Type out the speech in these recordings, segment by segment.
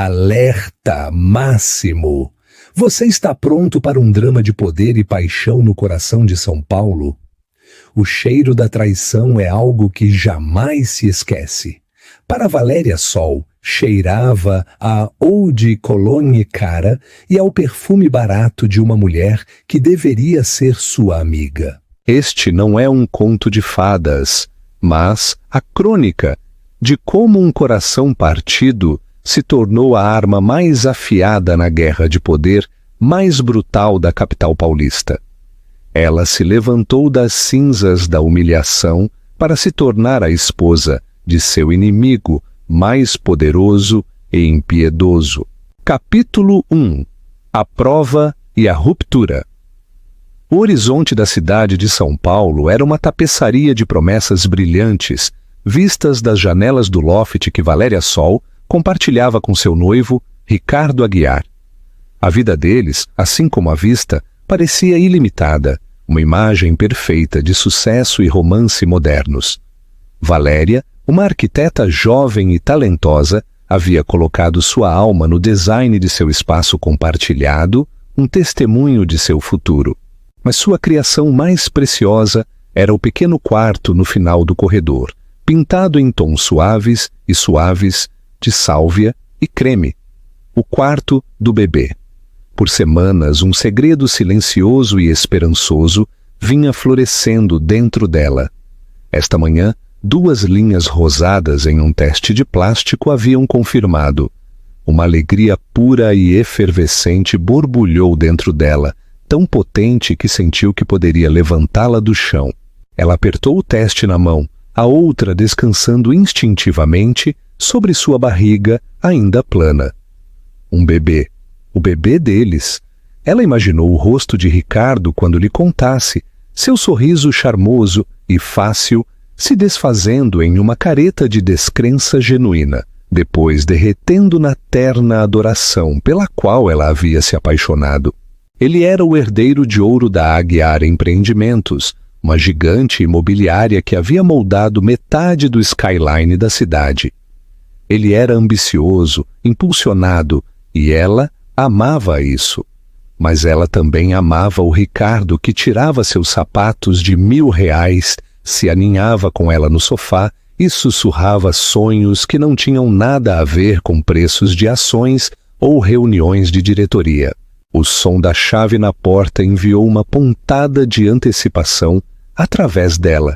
Alerta máximo! Você está pronto para um drama de poder e paixão no coração de São Paulo? O cheiro da traição é algo que jamais se esquece. Para Valéria Sol, cheirava a eau de cologne cara e ao perfume barato de uma mulher que deveria ser sua amiga. Este não é um conto de fadas, mas a crônica de como um coração partido se tornou a arma mais afiada na guerra de poder mais brutal da capital paulista. Ela se levantou das cinzas da humilhação para se tornar a esposa de seu inimigo mais poderoso e impiedoso. Capítulo 1. A prova e a ruptura. O horizonte da cidade de São Paulo era uma tapeçaria de promessas brilhantes, vistas das janelas do loft que Valéria Sol compartilhava com seu noivo, Ricardo Aguiar. A vida deles, assim como a vista, parecia ilimitada, uma imagem perfeita de sucesso e romance modernos. Valéria, uma arquiteta jovem e talentosa, havia colocado sua alma no design de seu espaço compartilhado, um testemunho de seu futuro. Mas sua criação mais preciosa era o pequeno quarto no final do corredor, pintado em tons suaves de sálvia e creme. O quarto do bebê. Por semanas, um segredo silencioso e esperançoso vinha florescendo dentro dela. Esta manhã, 2 linhas rosadas em um teste de plástico haviam confirmado. Uma alegria pura e efervescente borbulhou dentro dela, tão potente que sentiu que poderia levantá-la do chão. Ela apertou o teste na mão, a outra descansando instintivamente sobre sua barriga ainda plana. Um bebê. O bebê deles. Ela imaginou o rosto de Ricardo quando lhe contasse, seu sorriso charmoso e fácil se desfazendo em uma careta de descrença genuína, depois derretendo na terna adoração pela qual ela havia se apaixonado. Ele era o herdeiro de ouro da Aguiar Empreendimentos, uma gigante imobiliária que havia moldado metade do skyline da cidade. Ele era ambicioso, impulsionado, e ela amava isso. Mas ela também amava o Ricardo que tirava seus sapatos de R$1.000, se aninhava com ela no sofá e sussurrava sonhos que não tinham nada a ver com preços de ações ou reuniões de diretoria. O som da chave na porta enviou uma pontada de antecipação através dela.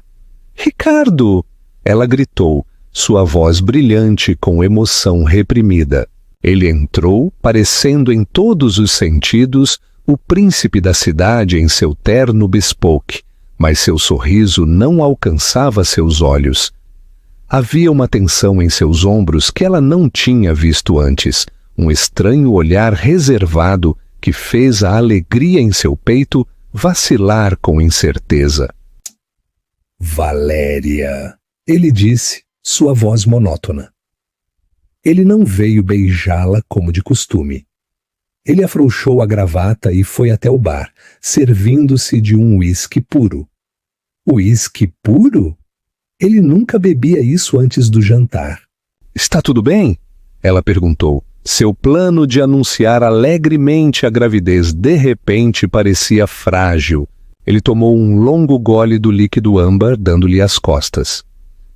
"Ricardo!" Ela gritou, sua voz brilhante com emoção reprimida. Ele entrou, parecendo em todos os sentidos o príncipe da cidade em seu terno bespoke, mas seu sorriso não alcançava seus olhos. Havia uma tensão em seus ombros que ela não tinha visto antes, um estranho olhar reservado que fez a alegria em seu peito vacilar com incerteza. "Valéria", ele disse, sua voz monótona. Ele não veio beijá-la como de costume. Ele afrouxou a gravata e foi até o bar, servindo-se de um uísque puro. Uísque puro? Ele nunca bebia isso antes do jantar. "Está tudo bem?" ela perguntou. Seu plano de anunciar alegremente a gravidez de repente parecia frágil. Ele tomou um longo gole do líquido âmbar, dando-lhe as costas.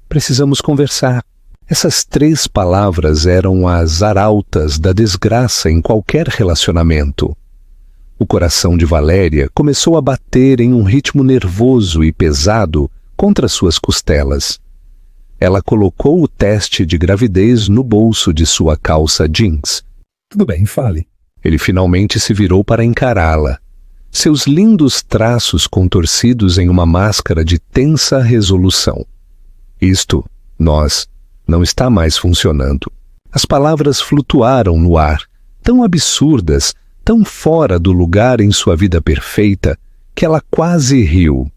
"Precisamos conversar." Essas 3 palavras eram as arautas da desgraça em qualquer relacionamento. O coração de Valéria começou a bater em um ritmo nervoso e pesado contra suas costelas. Ela colocou o teste de gravidez no bolso de sua calça jeans. "Tudo bem, fale." Ele finalmente se virou para encará-la. Seus lindos traços contorcidos em uma máscara de tensa resolução. Nós, não está mais funcionando. As palavras flutuaram no ar, tão absurdas, tão fora do lugar em sua vida perfeita, que ela quase riu.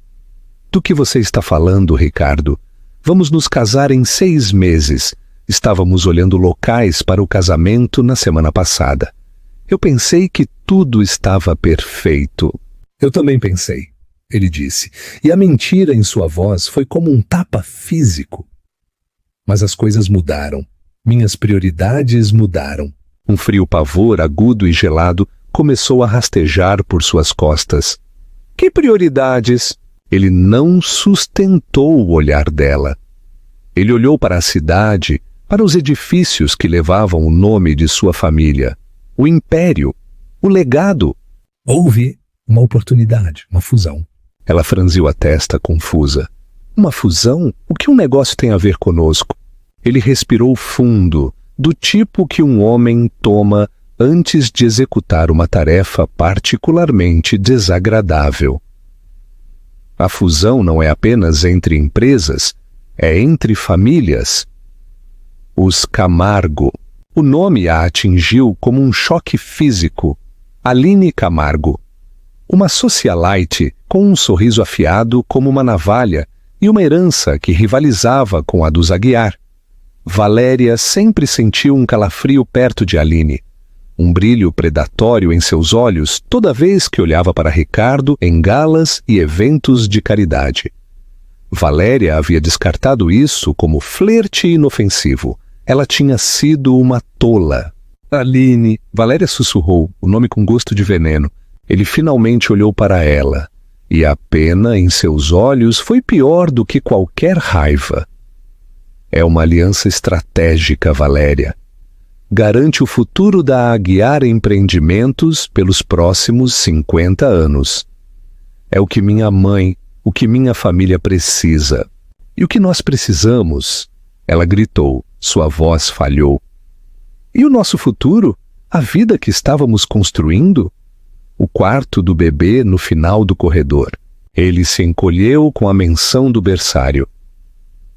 "Do que você está falando, Ricardo? Vamos nos casar em 6 meses. Estávamos olhando locais para o casamento na semana passada. Eu pensei que tudo estava perfeito." "Eu também pensei", ele disse, e a mentira em sua voz foi como um tapa físico. Mas as coisas mudaram. Minhas prioridades mudaram. Um frio pavor agudo e gelado começou a rastejar por suas costas. Que prioridades? Ele não sustentou o olhar dela. Ele olhou para a cidade, para os edifícios que levavam o nome de sua família, o império, o legado. Houve uma oportunidade, uma fusão. Ela franziu a testa confusa. Uma fusão? O que um negócio tem a ver conosco? Ele respirou fundo, do tipo que um homem toma antes de executar uma tarefa particularmente desagradável. A fusão não é apenas entre empresas, é entre famílias. Os Camargo. O nome a atingiu como um choque físico. Aline Camargo. Uma socialite com um sorriso afiado como uma navalha e uma herança que rivalizava com a dos Aguiar. Valéria sempre sentiu um calafrio perto de Aline, um brilho predatório em seus olhos toda vez que olhava para Ricardo em galas e eventos de caridade. Valéria havia descartado isso como flerte inofensivo. Ela tinha sido uma tola. Aline, Valéria sussurrou, o nome com gosto de veneno. Ele finalmente olhou para ela, e a pena em seus olhos foi pior do que qualquer raiva. É uma aliança estratégica, Valéria. Garante o futuro da Aguiar Empreendimentos pelos próximos 50 anos. É o que minha mãe, o que minha família precisa. E o que nós precisamos? Ela gritou, sua voz falhou. E o nosso futuro? A vida que estávamos construindo? O quarto do bebê no final do corredor. Ele se encolheu com a menção do berçário.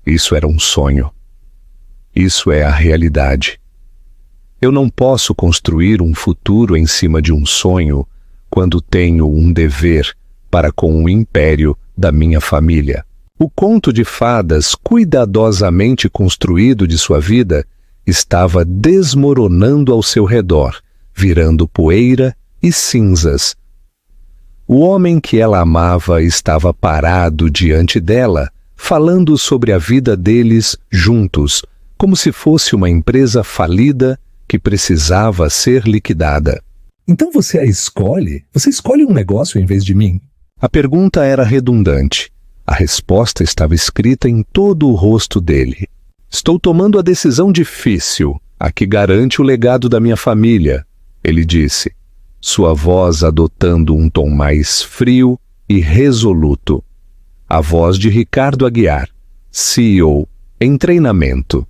Isso era um sonho. Isso é a realidade. Eu não posso construir um futuro em cima de um sonho quando tenho um dever para com o império da minha família. O conto de fadas cuidadosamente construído de sua vida estava desmoronando ao seu redor, virando poeira e cinzas. O homem que ela amava estava parado diante dela, falando sobre a vida deles juntos, como se fosse uma empresa falida que precisava ser liquidada. Então você a escolhe? Você escolhe um negócio em vez de mim? A pergunta era redundante. A resposta estava escrita em todo o rosto dele. Estou tomando a decisão difícil, a que garante o legado da minha família, ele disse, sua voz adotando um tom mais frio e resoluto. A voz de Ricardo Aguiar, CEO, em treinamento.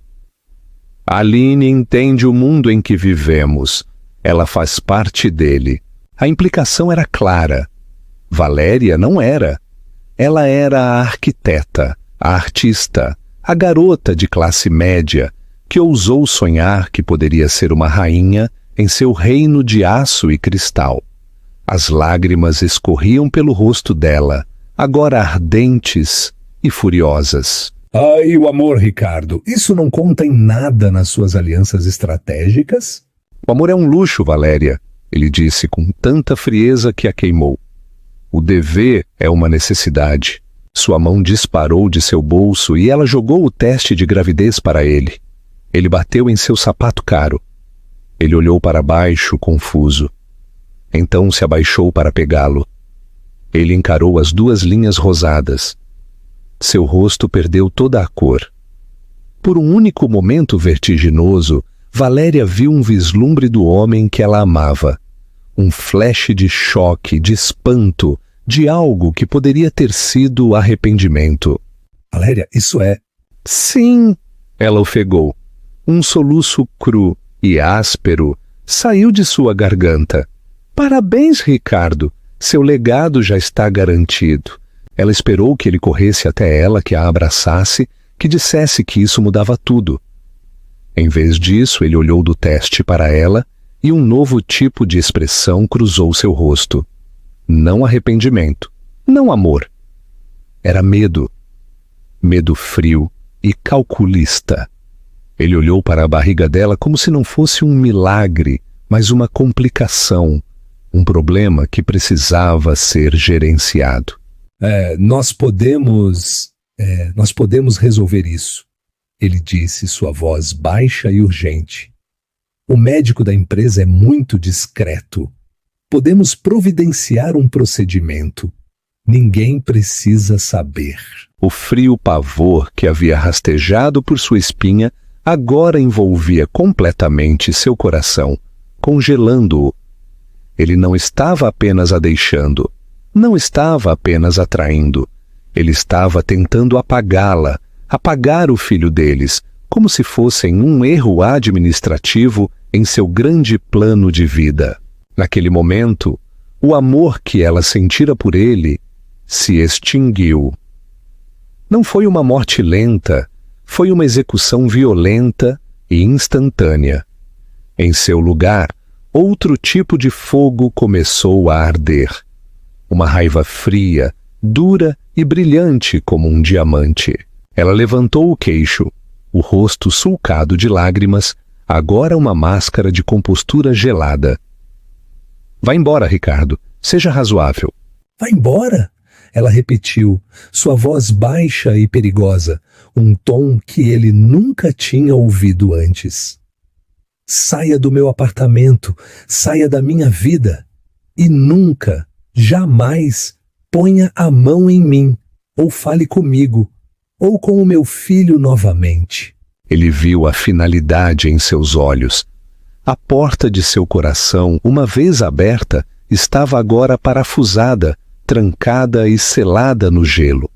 Aline entende o mundo em que vivemos. Ela faz parte dele. A implicação era clara. Valéria não era. Ela era a arquiteta, a artista, a garota de classe média que ousou sonhar que poderia ser uma rainha em seu reino de aço e cristal. As lágrimas escorriam pelo rosto dela, agora ardentes e furiosas. Ai, o amor, Ricardo. Isso não conta em nada nas suas alianças estratégicas? O amor é um luxo, Valéria, ele disse com tanta frieza que a queimou. O dever é uma necessidade. Sua mão disparou de seu bolso e ela jogou o teste de gravidez para ele. Ele bateu em seu sapato caro. Ele olhou para baixo, confuso. Então se abaixou para pegá-lo. Ele encarou as duas linhas rosadas. Seu rosto perdeu toda a cor. Por um único momento vertiginoso, Valéria viu um vislumbre do homem que ela amava. Um flash de choque, de espanto, de algo que poderia ter sido arrependimento. Valéria, isso é... Sim, ela ofegou. Um soluço cru e áspero saiu de sua garganta. Parabéns, Ricardo. Seu legado já está garantido. Ela esperou que ele corresse até ela, que a abraçasse, que dissesse que isso mudava tudo. Em vez disso, ele olhou do teste para ela e um novo tipo de expressão cruzou seu rosto. Não arrependimento, não amor. Era medo. Medo frio e calculista. Ele olhou para a barriga dela como se não fosse um milagre, mas uma complicação, um problema que precisava ser gerenciado. Nós podemos resolver isso, ele disse, sua voz baixa e urgente. O médico da empresa é muito discreto. Podemos providenciar um procedimento. Ninguém precisa saber. O frio pavor que havia rastejado por sua espinha agora envolvia completamente seu coração, congelando-o. Ele não estava apenas a deixando, não estava apenas atraindo. Ele estava tentando apagá-la, apagar o filho deles, como se fossem um erro administrativo em seu grande plano de vida. Naquele momento, o amor que ela sentira por ele se extinguiu. Não foi uma morte lenta, foi uma execução violenta e instantânea. Em seu lugar, outro tipo de fogo começou a arder. Uma raiva fria, dura e brilhante como um diamante. Ela levantou o queixo, o rosto sulcado de lágrimas, agora uma máscara de compostura gelada. Vá embora, Ricardo. Seja razoável. Vá embora? Ela repetiu, sua voz baixa e perigosa, um tom que ele nunca tinha ouvido antes. Saia do meu apartamento, saia da minha vida, e nunca, jamais, ponha a mão em mim, ou fale comigo, ou com o meu filho novamente. Ele viu a finalidade em seus olhos. A porta de seu coração, uma vez aberta, estava agora parafusada, trancada e selada no gelo.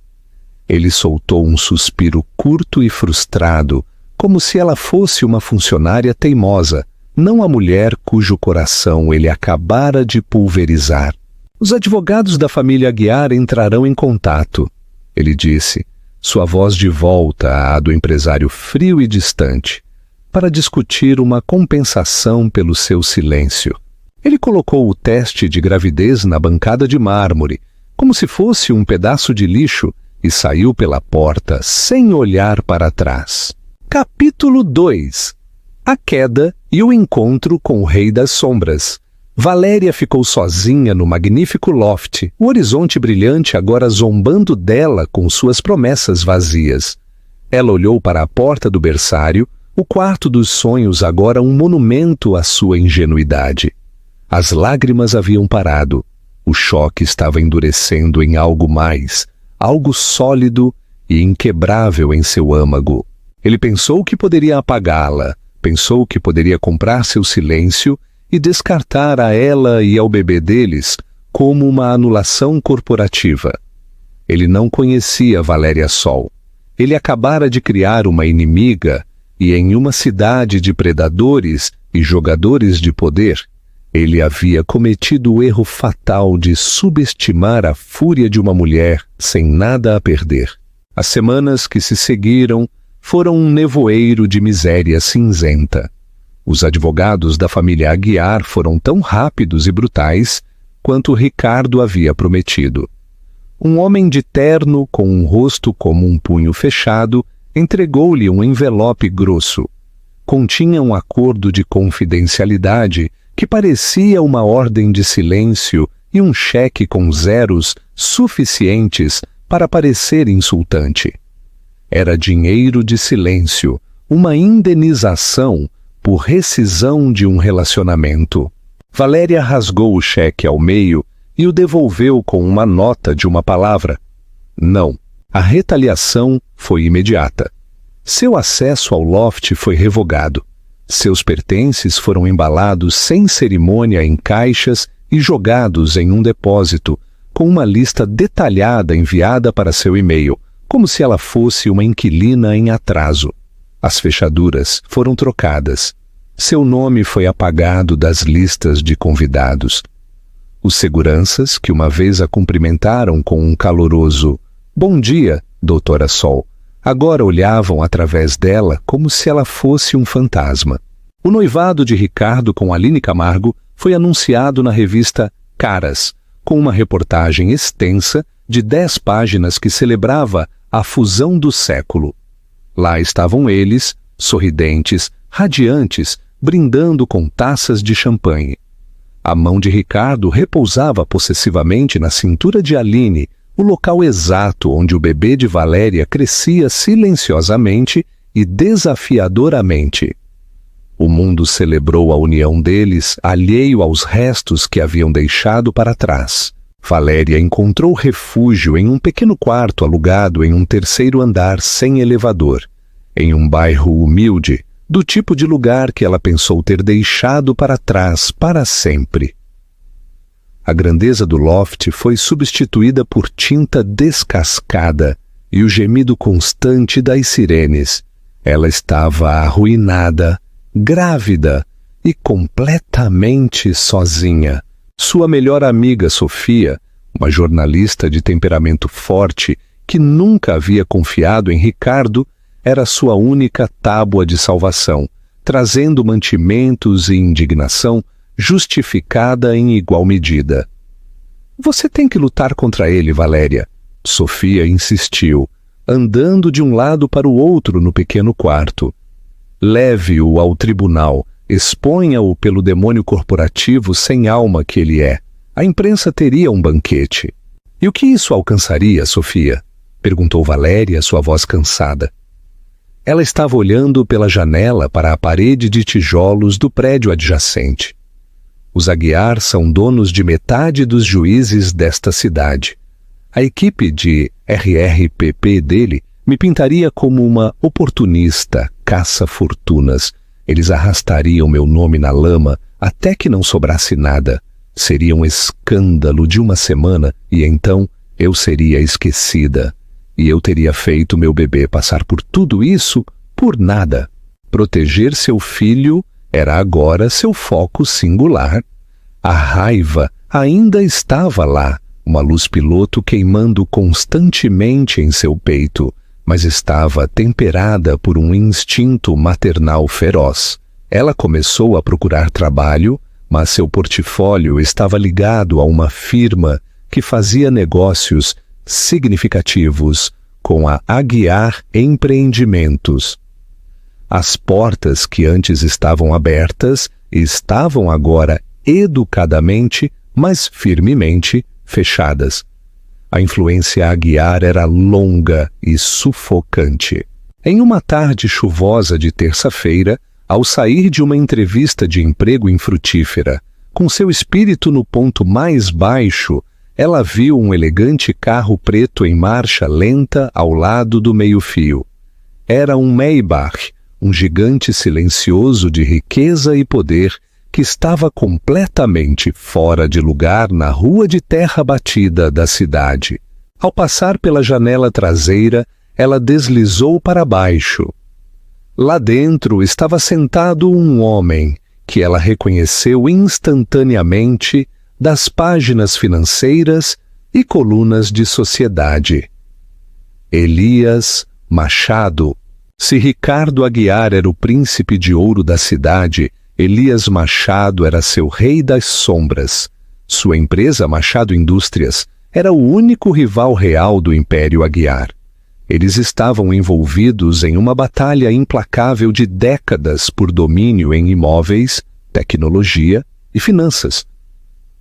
Ele soltou um suspiro curto e frustrado, como se ela fosse uma funcionária teimosa, não a mulher cujo coração ele acabara de pulverizar. Os advogados da família Aguiar entrarão em contato, ele disse, sua voz de volta à do empresário frio e distante, para discutir uma compensação pelo seu silêncio. Ele colocou o teste de gravidez na bancada de mármore, como se fosse um pedaço de lixo, e saiu pela porta sem olhar para trás. Capítulo 2. A queda e o encontro com o Rei das Sombras. Valéria ficou sozinha no magnífico loft, o horizonte brilhante agora zombando dela com suas promessas vazias. Ela olhou para a porta do berçário, o quarto dos sonhos agora um monumento à sua ingenuidade. As lágrimas haviam parado. O choque estava endurecendo em algo mais, algo sólido e inquebrável em seu âmago. Ele pensou que poderia apagá-la, pensou que poderia comprar seu silêncio e descartar a ela e ao bebê deles como uma anulação corporativa. Ele não conhecia Valéria Sol. Ele acabara de criar uma inimiga e em uma cidade de predadores e jogadores de poder, ele havia cometido o erro fatal de subestimar a fúria de uma mulher sem nada a perder. As semanas que se seguiram foram um nevoeiro de miséria cinzenta. Os advogados da família Aguiar foram tão rápidos e brutais quanto Ricardo havia prometido. Um homem de terno, com um rosto como um punho fechado, entregou-lhe um envelope grosso. Continha um acordo de confidencialidade que parecia uma ordem de silêncio e um cheque com zeros suficientes para parecer insultante. Era dinheiro de silêncio, uma indenização por rescisão de um relacionamento. Valéria rasgou o cheque ao meio e o devolveu com uma nota de uma palavra. Não. A retaliação foi imediata. Seu acesso ao loft foi revogado. Seus pertences foram embalados sem cerimônia em caixas e jogados em um depósito, com uma lista detalhada enviada para seu e-mail, como se ela fosse uma inquilina em atraso. As fechaduras foram trocadas. Seu nome foi apagado das listas de convidados. Os seguranças, que uma vez a cumprimentaram com um caloroso "Bom dia, doutora Sol", agora olhavam através dela como se ela fosse um fantasma. O noivado de Ricardo com Aline Camargo foi anunciado na revista Caras, com uma reportagem extensa de 10 páginas que celebrava a fusão do século. Lá estavam eles, sorridentes, radiantes, brindando com taças de champanhe. A mão de Ricardo repousava possessivamente na cintura de Aline, o local exato onde o bebê de Valéria crescia silenciosamente e desafiadoramente. O mundo celebrou a união deles, alheio aos restos que haviam deixado para trás. Valéria encontrou refúgio em um pequeno quarto alugado em um terceiro andar sem elevador, em um bairro humilde, do tipo de lugar que ela pensou ter deixado para trás para sempre. A grandeza do loft foi substituída por tinta descascada e o gemido constante das sirenes. Ela estava arruinada, grávida e completamente sozinha. Sua melhor amiga Sofia, uma jornalista de temperamento forte que nunca havia confiado em Ricardo, era sua única tábua de salvação, trazendo mantimentos e indignação justificada em igual medida. Você tem que lutar contra ele, Valéria. Sofia insistiu, andando de um lado para o outro no pequeno quarto. Leve-o ao tribunal, exponha-o pelo demônio corporativo sem alma que ele é. A imprensa teria um banquete. E o que isso alcançaria, Sofia? Perguntou Valéria, sua voz cansada. Ela estava olhando pela janela para a parede de tijolos do prédio adjacente. Os Aguiar são donos de metade dos juízes desta cidade. A equipe de RRPP dele me pintaria como uma oportunista caça-fortunas. Eles arrastariam meu nome na lama até que não sobrasse nada. Seria um escândalo de uma semana e então eu seria esquecida. E eu teria feito meu bebê passar por tudo isso por nada. Proteger seu filho era agora seu foco singular. A raiva ainda estava lá, uma luz piloto queimando constantemente em seu peito, mas estava temperada por um instinto maternal feroz. Ela começou a procurar trabalho, mas seu portfólio estava ligado a uma firma que fazia negócios significativos com a Aguiar Empreendimentos. As portas que antes estavam abertas estavam agora educadamente, mas firmemente fechadas. A influência Aguiar era longa e sufocante. Em uma tarde chuvosa de terça-feira, ao sair de uma entrevista de emprego infrutífera, com seu espírito no ponto mais baixo, ela viu um elegante carro preto em marcha lenta ao lado do meio-fio. Era um Maybach, um gigante silencioso de riqueza e poder que estava completamente fora de lugar na rua de terra batida da cidade. Ao passar pela janela traseira, ela deslizou para baixo. Lá dentro estava sentado um homem que ela reconheceu instantaneamente das páginas financeiras e colunas de sociedade. Elias Machado. Se Ricardo Aguiar era o príncipe de ouro da cidade, Elias Machado era seu rei das sombras. Sua empresa Machado Indústrias era o único rival real do Império Aguiar. Eles estavam envolvidos em uma batalha implacável de décadas por domínio em imóveis, tecnologia e finanças.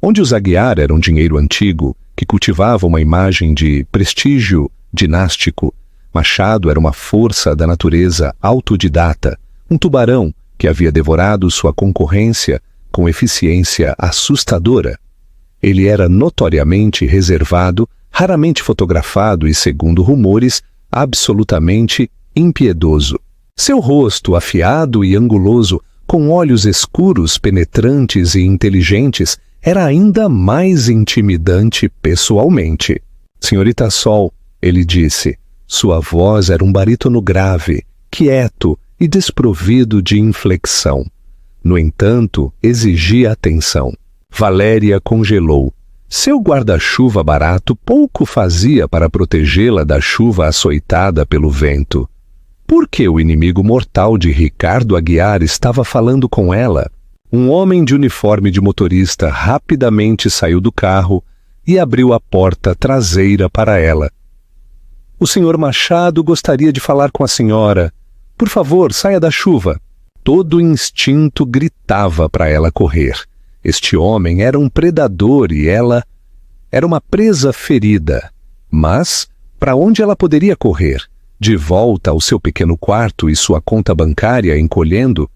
Onde os Aguiar eram dinheiro antigo, que cultivava uma imagem de prestígio dinástico, Machado era uma força da natureza autodidata, um tubarão que havia devorado sua concorrência com eficiência assustadora. Ele era notoriamente reservado, raramente fotografado e, segundo rumores, absolutamente impiedoso. Seu rosto afiado e anguloso, com olhos escuros, penetrantes e inteligentes, era ainda mais intimidante pessoalmente. Senhorita Sol, ele disse, sua voz era um barítono grave, quieto e desprovido de inflexão. No entanto, exigia atenção. Valéria congelou. Seu guarda-chuva barato pouco fazia para protegê-la da chuva açoitada pelo vento. Por que o inimigo mortal de Ricardo Aguiar estava falando com ela? Um homem de uniforme de motorista rapidamente saiu do carro e abriu a porta traseira para ela. O senhor Machado gostaria de falar com a senhora. Por favor, saia da chuva. Todo instinto gritava para ela correr. Este homem era um predador e ela era uma presa ferida. Mas para onde ela poderia correr? De volta ao seu pequeno quarto e sua conta bancária encolhendo?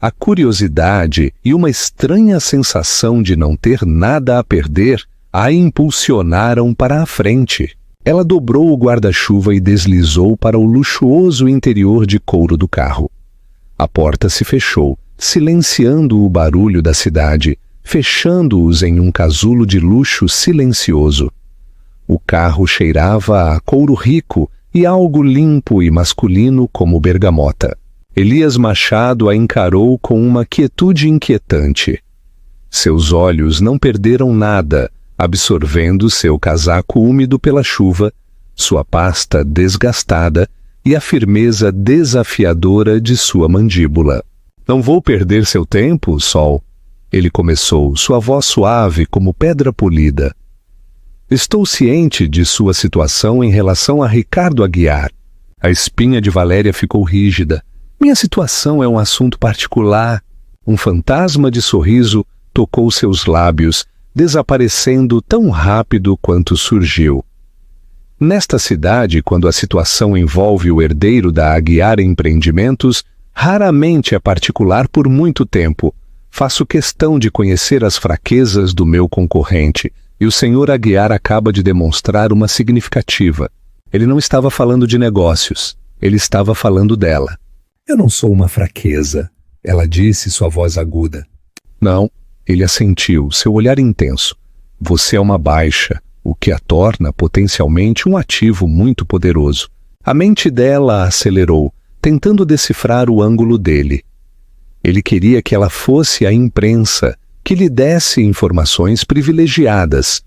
A curiosidade e uma estranha sensação de não ter nada a perder a impulsionaram para a frente. Ela dobrou o guarda-chuva e deslizou para o luxuoso interior de couro do carro. A porta se fechou, silenciando o barulho da cidade, fechando-os em um casulo de luxo silencioso. O carro cheirava a couro rico e algo limpo e masculino como bergamota. Elias Machado a encarou com uma quietude inquietante. Seus olhos não perderam nada, absorvendo seu casaco úmido pela chuva, sua pasta desgastada e a firmeza desafiadora de sua mandíbula. Não vou perder seu tempo, Sol. Ele começou, sua voz suave como pedra polida. Estou ciente de sua situação em relação a Ricardo Aguiar. A espinha de Valéria ficou rígida. Minha situação é um assunto particular. Um fantasma de sorriso tocou seus lábios, desaparecendo tão rápido quanto surgiu. Nesta cidade, quando a situação envolve o herdeiro da Aguiar Empreendimentos, raramente é particular por muito tempo. Faço questão de conhecer as fraquezas do meu concorrente, e o senhor Aguiar acaba de demonstrar uma significativa. Ele não estava falando de negócios, ele estava falando dela. Eu não sou uma fraqueza, ela disse, sua voz aguda. Não, ele assentiu, seu olhar intenso. Você é uma baixa, o que a torna potencialmente um ativo muito poderoso. A mente dela acelerou, tentando decifrar o ângulo dele. Ele queria que ela fosse a imprensa, que lhe desse informações privilegiadas.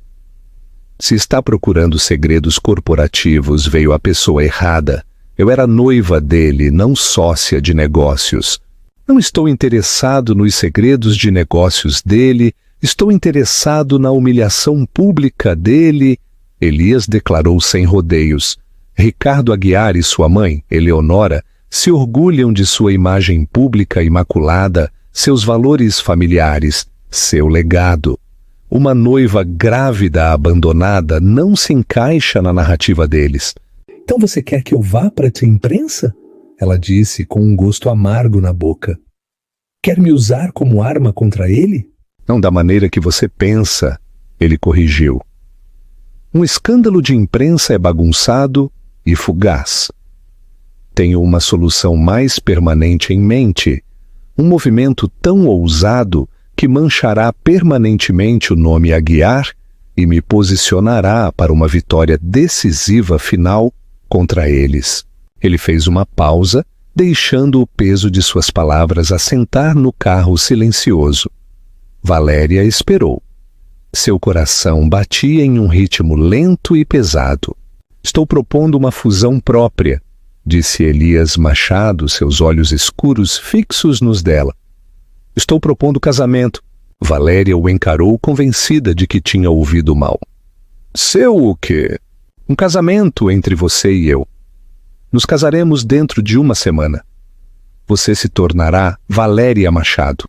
Se está procurando segredos corporativos, veio a pessoa errada. Eu era noiva dele, não sócia de negócios. Não estou interessado nos segredos de negócios dele, estou interessado na humilhação pública dele. Elias declarou sem rodeios. Ricardo Aguiar e sua mãe, Eleonora, se orgulham de sua imagem pública imaculada, seus valores familiares, seu legado. Uma noiva grávida abandonada não se encaixa na narrativa deles. Então você quer que eu vá para a imprensa? Ela disse com um gosto amargo na boca. Quer me usar como arma contra ele? Não da maneira que você pensa, ele corrigiu. Um escândalo de imprensa é bagunçado e fugaz. Tenho uma solução mais permanente em mente, um movimento tão ousado que manchará permanentemente o nome Aguiar e me posicionará para uma vitória decisiva final contra eles. Ele fez uma pausa, deixando o peso de suas palavras assentar no carro silencioso. Valéria esperou. Seu coração batia em um ritmo lento e pesado. Estou propondo uma fusão própria, disse Elias Machado, seus olhos escuros fixos nos dela. Estou propondo casamento. Valéria o encarou convencida de que tinha ouvido mal. Seu o quê? Um casamento entre você e eu. Nos casaremos dentro de uma semana. Você se tornará Valéria Machado.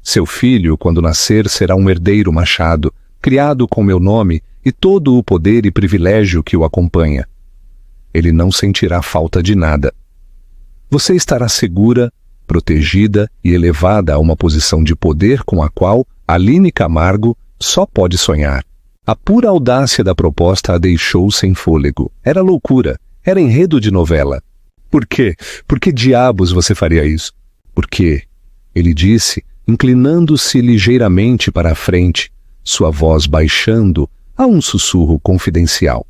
Seu filho, quando nascer, será um herdeiro Machado, criado com meu nome e todo o poder e privilégio que o acompanha. Ele não sentirá falta de nada. Você estará segura, protegida e elevada a uma posição de poder com a qual Aline Camargo só pode sonhar. A pura audácia da proposta a deixou sem fôlego. Era loucura, era enredo de novela. Por quê? Por que diabos você faria isso? Por quê? Ele disse, inclinando-se ligeiramente para a frente, sua voz baixando a um sussurro confidencial.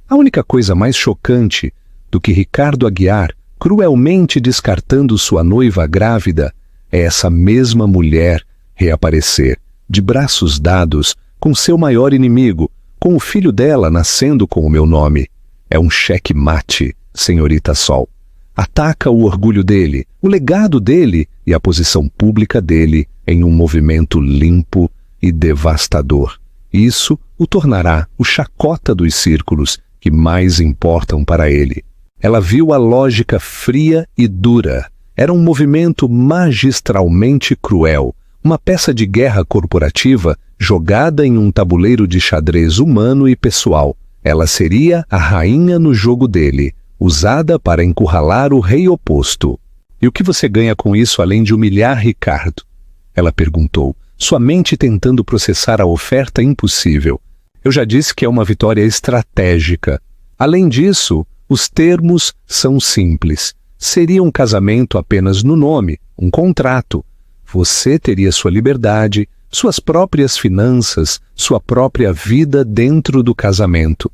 A única coisa mais chocante do que Ricardo Aguiar cruelmente descartando sua noiva grávida é essa mesma mulher reaparecer, de braços dados, com seu maior inimigo, com o filho dela nascendo com o meu nome. É um cheque-mate, senhorita Sol. Ataca o orgulho dele, o legado dele e a posição pública dele em um movimento limpo e devastador. Isso o tornará o chacota dos círculos que mais importam para ele. Ela viu a lógica fria e dura. Era um movimento magistralmente cruel, uma peça de guerra corporativa jogada em um tabuleiro de xadrez humano e pessoal. Ela seria a rainha no jogo dele, usada para encurralar o rei oposto. E o que você ganha com isso além de humilhar Ricardo? Ela perguntou, sua mente tentando processar a oferta impossível. Eu já disse que é uma vitória estratégica. Além disso, os termos são simples. Seria um casamento apenas no nome, um contrato. Você teria sua liberdade, suas próprias finanças, sua própria vida dentro do casamento.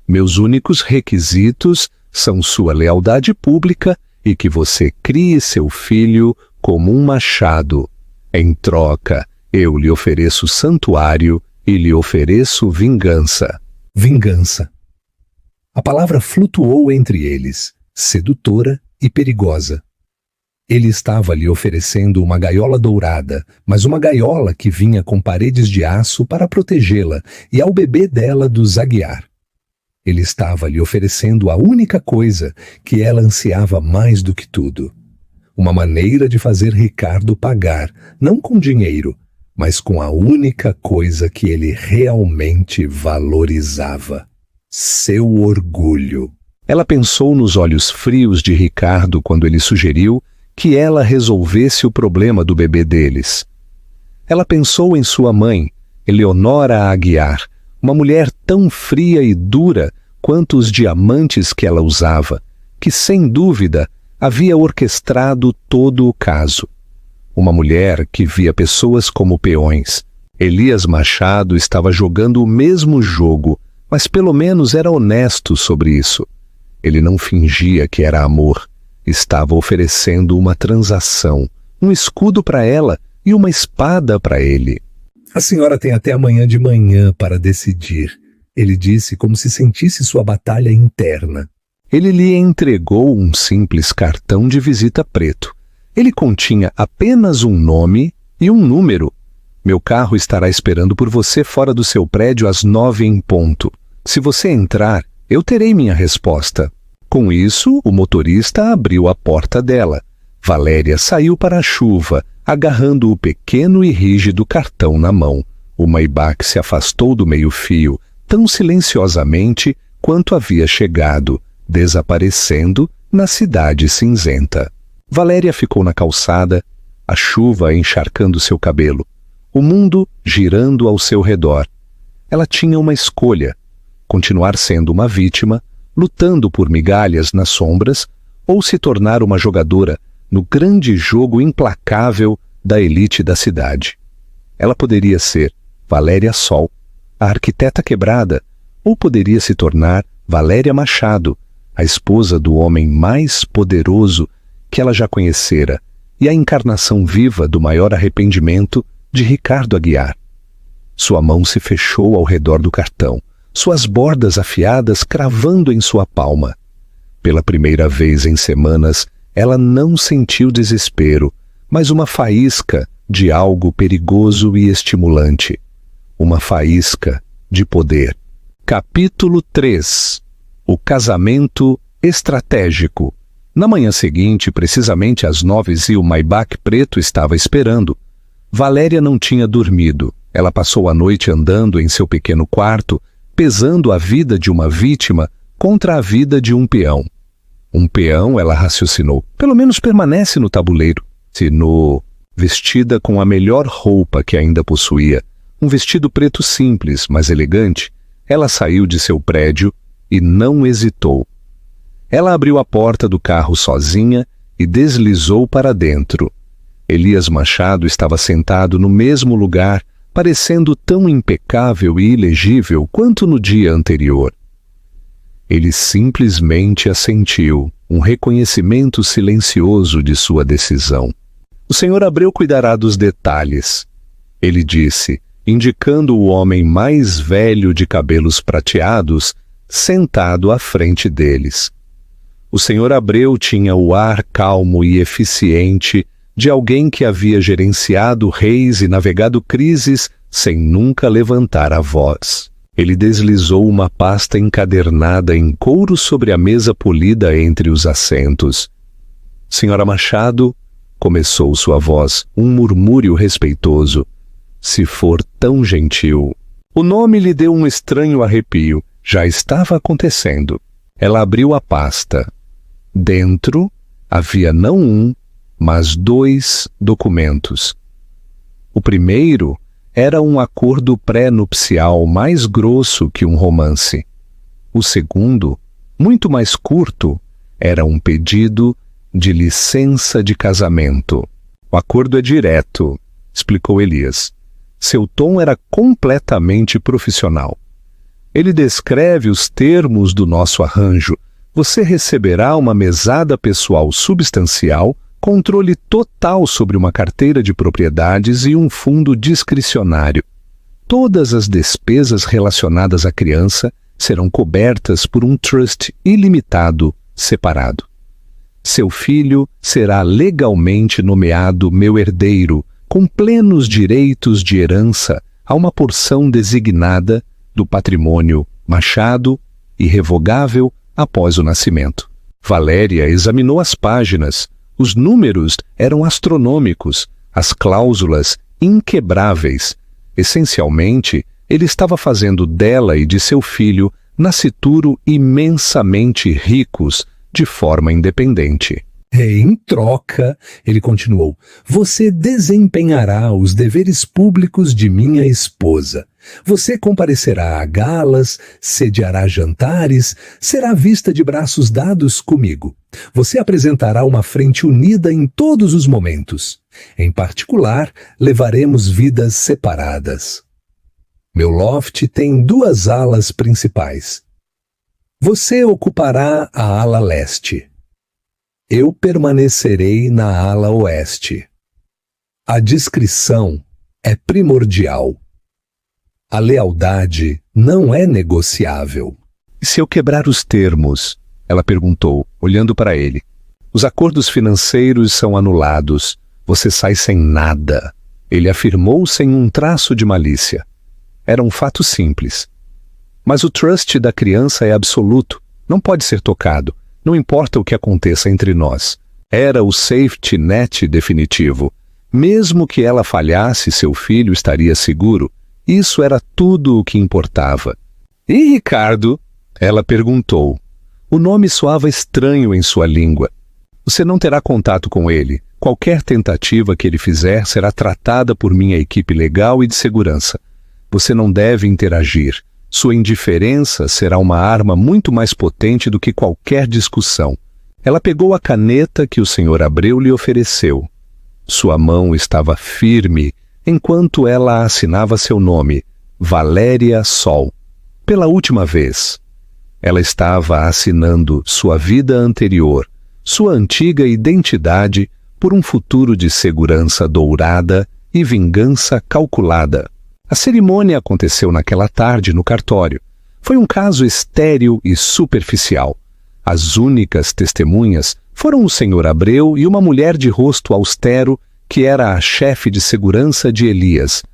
Meus únicos requisitos são sua lealdade pública e que você crie seu filho como um machado. Em troca, eu lhe ofereço santuário e lhe ofereço vingança. Vingança. A palavra flutuou entre eles, sedutora e perigosa. Ele estava lhe oferecendo uma gaiola dourada, mas uma gaiola que vinha com paredes de aço para protegê-la e ao bebê dela do zaguear. Ele estava lhe oferecendo a única coisa que ela ansiava mais do que tudo. Uma maneira de fazer Ricardo pagar, não com dinheiro, mas com a única coisa que ele realmente valorizava: seu orgulho. Ela pensou nos olhos frios de Ricardo quando ele sugeriu que ela resolvesse o problema do bebê deles. Ela pensou em sua mãe, Eleonora Aguiar, uma mulher tão fria e dura quanto os diamantes que ela usava, que, sem dúvida, havia orquestrado todo o caso. Uma mulher que via pessoas como peões. Elias Machado estava jogando o mesmo jogo, mas pelo menos era honesto sobre isso. Ele não fingia que era amor. Estava oferecendo uma transação, um escudo para ela e uma espada para ele. A senhora tem até amanhã de manhã para decidir, ele disse como se sentisse sua batalha interna. Ele lhe entregou um simples cartão de visita preto. Ele continha apenas um nome e um número. Meu carro estará esperando por você fora do seu prédio às 9 em ponto. Se você entrar, eu terei minha resposta. Com isso, o motorista abriu a porta dela. Valéria saiu para a chuva, agarrando o pequeno e rígido cartão na mão. O Maybach se afastou do meio-fio, tão silenciosamente quanto havia chegado, desaparecendo na cidade cinzenta. Valéria ficou na calçada, a chuva encharcando seu cabelo, o mundo girando ao seu redor. Ela tinha uma escolha: continuar sendo uma vítima, lutando por migalhas nas sombras, ou se tornar uma jogadora no grande jogo implacável da elite da cidade. Ela poderia ser Valéria Sol, a arquiteta quebrada, ou poderia se tornar Valéria Machado, a esposa do homem mais poderoso que ela já conhecera e a encarnação viva do maior arrependimento de Ricardo Aguiar. Sua mão se fechou ao redor do cartão, suas bordas afiadas cravando em sua palma. Pela primeira vez em semanas, ela não sentiu desespero, mas uma faísca de algo perigoso e estimulante. Uma faísca de poder. Capítulo 3. O casamento estratégico. Na manhã seguinte, precisamente às 9, o Maybach preto estava esperando. Valéria não tinha dormido. Ela passou a noite andando em seu pequeno quarto, pesando a vida de uma vítima contra a vida de um peão. Um peão, ela raciocinou, pelo menos permanece no tabuleiro. Vestida com a melhor roupa que ainda possuía, um vestido preto simples, mas elegante, ela saiu de seu prédio e não hesitou. Ela abriu a porta do carro sozinha e deslizou para dentro. Elias Machado estava sentado no mesmo lugar, parecendo tão impecável e ilegível quanto no dia anterior. Ele simplesmente assentiu, um reconhecimento silencioso de sua decisão. O Sr. Abreu cuidará dos detalhes, ele disse, indicando o homem mais velho de cabelos prateados, sentado à frente deles. O Sr. Abreu tinha o ar calmo e eficiente de alguém que havia gerenciado reis e navegado crises sem nunca levantar a voz. Ele deslizou uma pasta encadernada em couro sobre a mesa polida entre os assentos. Senhora Machado, começou sua voz, um murmúrio respeitoso. Se for tão gentil. O nome lhe deu um estranho arrepio. Já estava acontecendo. Ela abriu a pasta. Dentro havia não um, mas 2 documentos. O primeiro era um acordo pré-nupcial mais grosso que um romance. O segundo, muito mais curto, era um pedido de licença de casamento. O acordo é direto, explicou Elias. Seu tom era completamente profissional. Ele descreve os termos do nosso arranjo. Você receberá uma mesada pessoal substancial, controle total sobre uma carteira de propriedades e um fundo discricionário. Todas as despesas relacionadas à criança serão cobertas por um trust ilimitado separado. Seu filho será legalmente nomeado meu herdeiro, com plenos direitos de herança a uma porção designada do patrimônio Machado, irrevogável após o nascimento. Valéria examinou as páginas. Os números eram astronômicos, as cláusulas inquebráveis. Essencialmente, ele estava fazendo dela e de seu filho nascituro imensamente ricos de forma independente. Em troca, ele continuou, você desempenhará os deveres públicos de minha esposa. Você comparecerá a galas, sediará jantares, será vista de braços dados comigo. Você apresentará uma frente unida em todos os momentos. Em particular, levaremos vidas separadas. Meu loft tem 2 alas principais. Você ocupará a ala leste. Eu permanecerei na ala oeste. A discrição é primordial. A lealdade não é negociável. E se eu quebrar os termos? Ela perguntou, olhando para ele. Os acordos financeiros são anulados. Você sai sem nada. Ele afirmou sem um traço de malícia. Era um fato simples. Mas o trust da criança é absoluto. Não pode ser tocado. Não importa o que aconteça entre nós. Era o safety net definitivo. Mesmo que ela falhasse, seu filho estaria seguro. Isso era tudo o que importava. E Ricardo? Ela perguntou. O nome soava estranho em sua língua. Você não terá contato com ele. Qualquer tentativa que ele fizer será tratada por minha equipe legal e de segurança. Você não deve interagir. Sua indiferença será uma arma muito mais potente do que qualquer discussão. Ela pegou a caneta que o Sr. Abreu lhe ofereceu. Sua mão estava firme enquanto ela assinava seu nome, Valéria Sol. Pela última vez, ela estava assinando sua vida anterior, sua antiga identidade por um futuro de segurança dourada e vingança calculada. A cerimônia aconteceu naquela tarde no cartório. Foi um caso estéril e superficial. As únicas testemunhas foram o Sr. Abreu e uma mulher de rosto austero que era a chefe de segurança de Elias.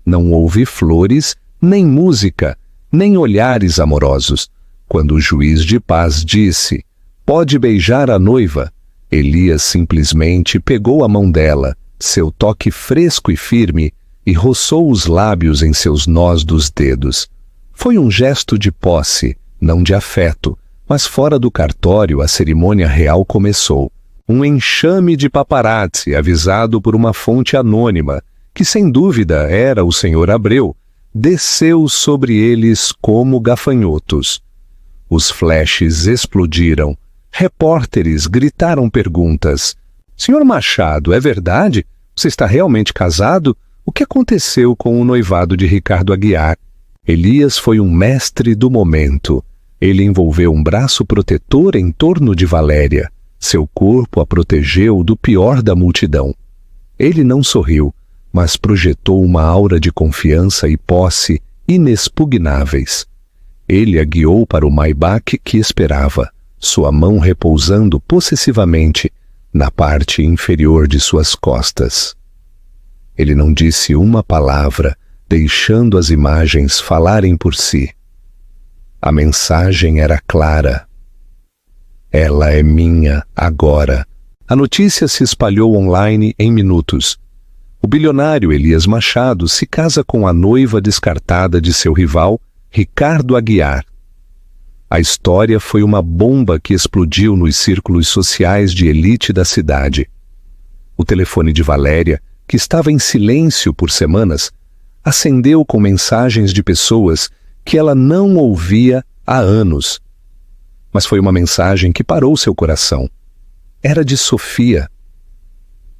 Não houve flores, nem música, nem olhares amorosos. Quando o juiz de paz disse, pode beijar a noiva, Elias simplesmente pegou a mão dela, seu toque fresco e firme, e roçou os lábios em seus nós dos dedos. Foi um gesto de posse, não de afeto, mas fora do cartório a cerimônia real começou. Um enxame de paparazzi avisado por uma fonte anônima, que sem dúvida era o Sr. Abreu, desceu sobre eles como gafanhotos. Os flashes explodiram. Repórteres gritaram perguntas. Sr. Machado, é verdade? Você está realmente casado? O que aconteceu com o noivado de Ricardo Aguiar? Elias foi um mestre do momento. Ele envolveu um braço protetor em torno de Valéria. Seu corpo a protegeu do pior da multidão. Ele não sorriu, mas projetou uma aura de confiança e posse inexpugnáveis. Ele a guiou para o Maybach que esperava, sua mão repousando possessivamente na parte inferior de suas costas. Ele não disse uma palavra, deixando as imagens falarem por si. A mensagem era clara. Ela é minha agora. A notícia se espalhou online em minutos. O bilionário Elias Machado se casa com a noiva descartada de seu rival, Ricardo Aguiar. A história foi uma bomba que explodiu nos círculos sociais de elite da cidade. O telefone de Valéria, que estava em silêncio por semanas, acendeu com mensagens de pessoas que ela não ouvia há anos. Mas foi uma mensagem que parou seu coração. Era de Sofia.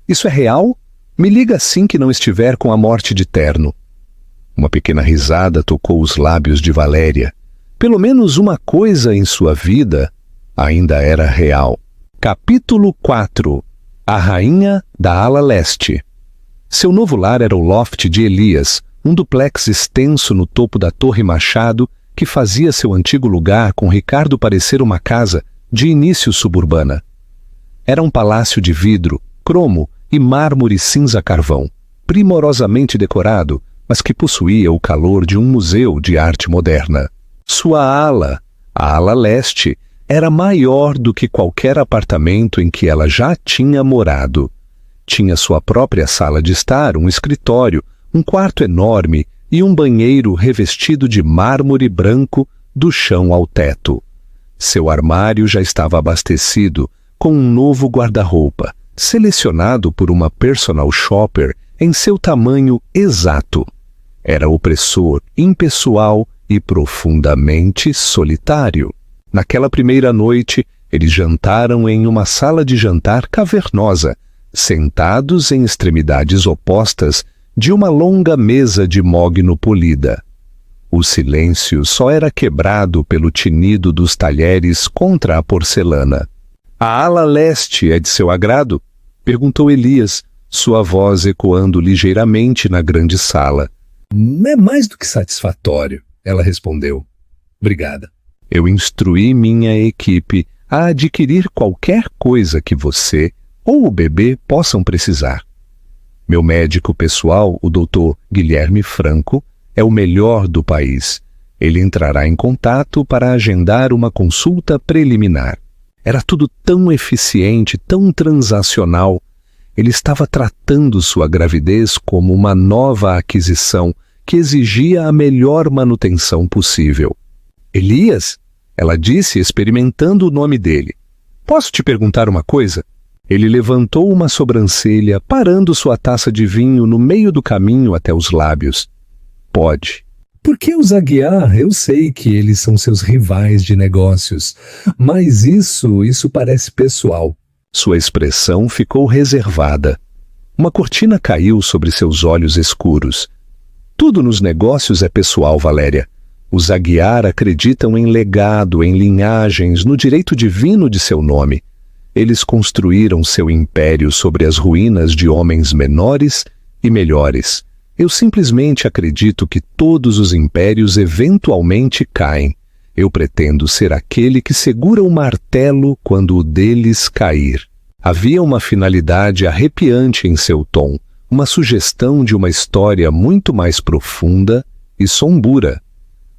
Isso é real? Me liga assim que não estiver com a morte de terno. Uma pequena risada tocou os lábios de Valéria. Pelo menos uma coisa em sua vida ainda era real. Capítulo 4. A Rainha da Ala Leste. Seu novo lar era o loft de Elias, um duplex extenso no topo da Torre Machado que fazia seu antigo lugar com Ricardo parecer uma casa de início suburbana. Era um palácio de vidro, cromo e mármore cinza-carvão, primorosamente decorado, mas que possuía o calor de um museu de arte moderna. Sua ala, a ala leste, era maior do que qualquer apartamento em que ela já tinha morado. Tinha sua própria sala de estar, um escritório, um quarto enorme e um banheiro revestido de mármore branco do chão ao teto. Seu armário já estava abastecido com um novo guarda-roupa, selecionado por uma personal shopper em seu tamanho exato. Era opressor, impessoal e profundamente solitário. Naquela primeira noite, eles jantaram em uma sala de jantar cavernosa, sentados em extremidades opostas de uma longa mesa de mogno polida. O silêncio só era quebrado pelo tinido dos talheres contra a porcelana. A ala leste é de seu agrado? Perguntou Elias, sua voz ecoando ligeiramente na grande sala. É mais do que satisfatório, ela respondeu. Obrigada. Eu instruí minha equipe a adquirir qualquer coisa que você ou o bebê possam precisar. Meu médico pessoal, o Dr. Guilherme Franco, é o melhor do país. Ele entrará em contato para agendar uma consulta preliminar. Era tudo tão eficiente, tão transacional. Ele estava tratando sua gravidez como uma nova aquisição que exigia a melhor manutenção possível. Elias? Ela disse, experimentando o nome dele. Posso te perguntar uma coisa? Ele levantou uma sobrancelha, parando sua taça de vinho no meio do caminho até os lábios. Pode. Por que os Aguiar? Eu sei que eles são seus rivais de negócios, mas isso parece pessoal. Sua expressão ficou reservada. Uma cortina caiu sobre seus olhos escuros. Tudo nos negócios é pessoal, Valéria. Os Aguiar acreditam em legado, em linhagens, no direito divino de seu nome. Eles construíram seu império sobre as ruínas de homens menores e melhores. Eu simplesmente acredito que todos os impérios eventualmente caem. Eu pretendo ser aquele que segura o martelo quando o deles cair. Havia uma finalidade arrepiante em seu tom, uma sugestão de uma história muito mais profunda e sombura.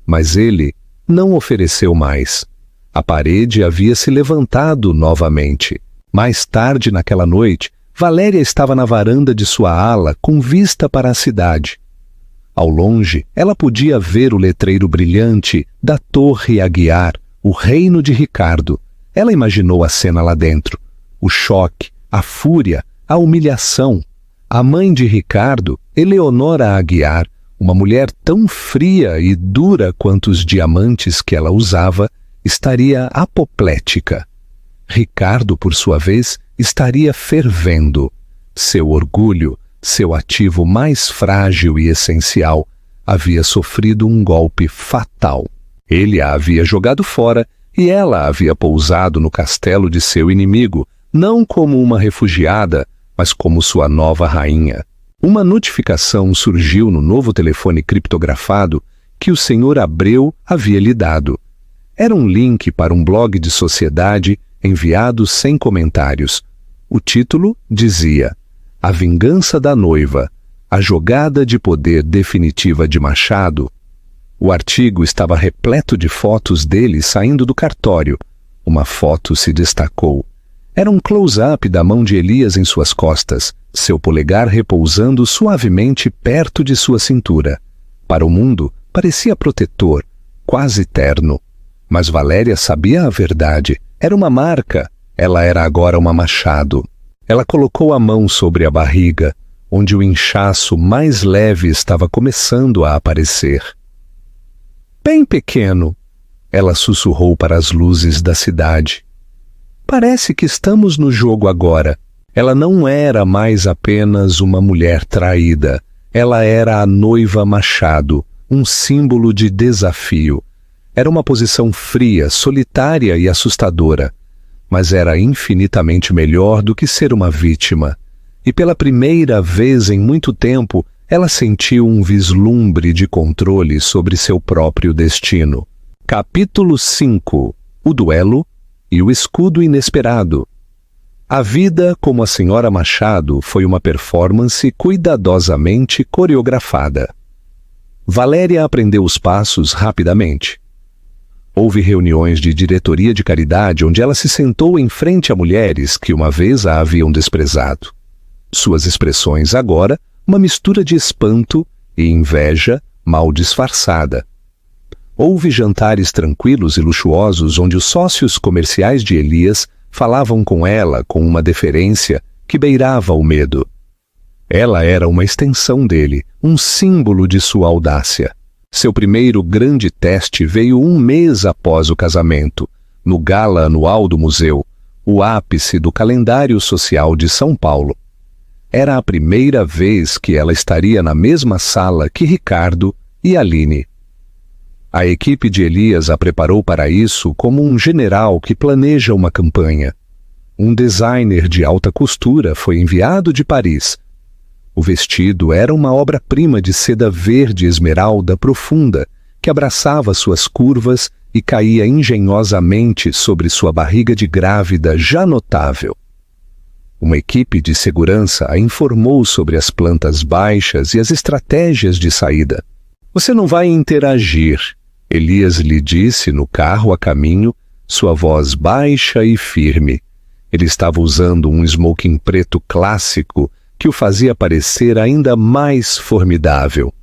Mas ele não ofereceu mais. A parede havia se levantado novamente. Mais tarde naquela noite, Valéria estava na varanda de sua ala com vista para a cidade. Ao longe, ela podia ver o letreiro brilhante da Torre Aguiar, o reino de Ricardo. Ela imaginou a cena lá dentro. O choque, a fúria, a humilhação. A mãe de Ricardo, Eleonora Aguiar, uma mulher tão fria e dura quanto os diamantes que ela usava, estaria apoplética. Ricardo, por sua vez, estaria fervendo. Seu orgulho, seu ativo mais frágil e essencial, havia sofrido um golpe fatal. Ele a havia jogado fora e ela havia pousado no castelo de seu inimigo, não como uma refugiada, mas como sua nova rainha. Uma notificação surgiu no novo telefone criptografado que o Sr. Abreu havia lhe dado. Era um link para um blog de sociedade enviado sem comentários. O título dizia: A Vingança da Noiva, a jogada de poder definitiva de Machado. O artigo estava repleto de fotos dele saindo do cartório. Uma foto se destacou. Era um close-up da mão de Elias em suas costas, seu polegar repousando suavemente perto de sua cintura. Para o mundo, parecia protetor, quase terno. Mas Valéria sabia a verdade. Era uma marca. Ela era agora uma Machado. Ela colocou a mão sobre a barriga, onde o inchaço mais leve estava começando a aparecer. Bem pequeno, ela sussurrou para as luzes da cidade. Parece que estamos no jogo agora. Ela não era mais apenas uma mulher traída. Ela era a noiva Machado, um símbolo de desafio. Era uma posição fria, solitária e assustadora, mas era infinitamente melhor do que ser uma vítima. E pela primeira vez em muito tempo, ela sentiu um vislumbre de controle sobre seu próprio destino. Capítulo 5. O duelo e o escudo inesperado. A vida como a Senhora Machado foi uma performance cuidadosamente coreografada. Valéria aprendeu os passos rapidamente. Houve reuniões de diretoria de caridade onde ela se sentou em frente a mulheres que uma vez a haviam desprezado. Suas expressões agora, uma mistura de espanto e inveja mal disfarçada. Houve jantares tranquilos e luxuosos onde os sócios comerciais de Elias falavam com ela com uma deferência que beirava o medo. Ela era uma extensão dele, um símbolo de sua audácia. Seu primeiro grande teste veio 1 mês após o casamento, no gala anual do museu, o ápice do calendário social de São Paulo. Era a primeira vez que ela estaria na mesma sala que Ricardo e Aline. A equipe de Elias a preparou para isso como um general que planeja uma campanha. Um designer de alta costura foi enviado de Paris. O vestido era uma obra-prima de seda verde esmeralda profunda que abraçava suas curvas e caía engenhosamente sobre sua barriga de grávida já notável. Uma equipe de segurança a informou sobre as plantas baixas e as estratégias de saída. Você não vai interagir, Elias lhe disse no carro a caminho, sua voz baixa e firme. Ele estava usando um smoking preto clássico que o fazia parecer ainda mais formidável.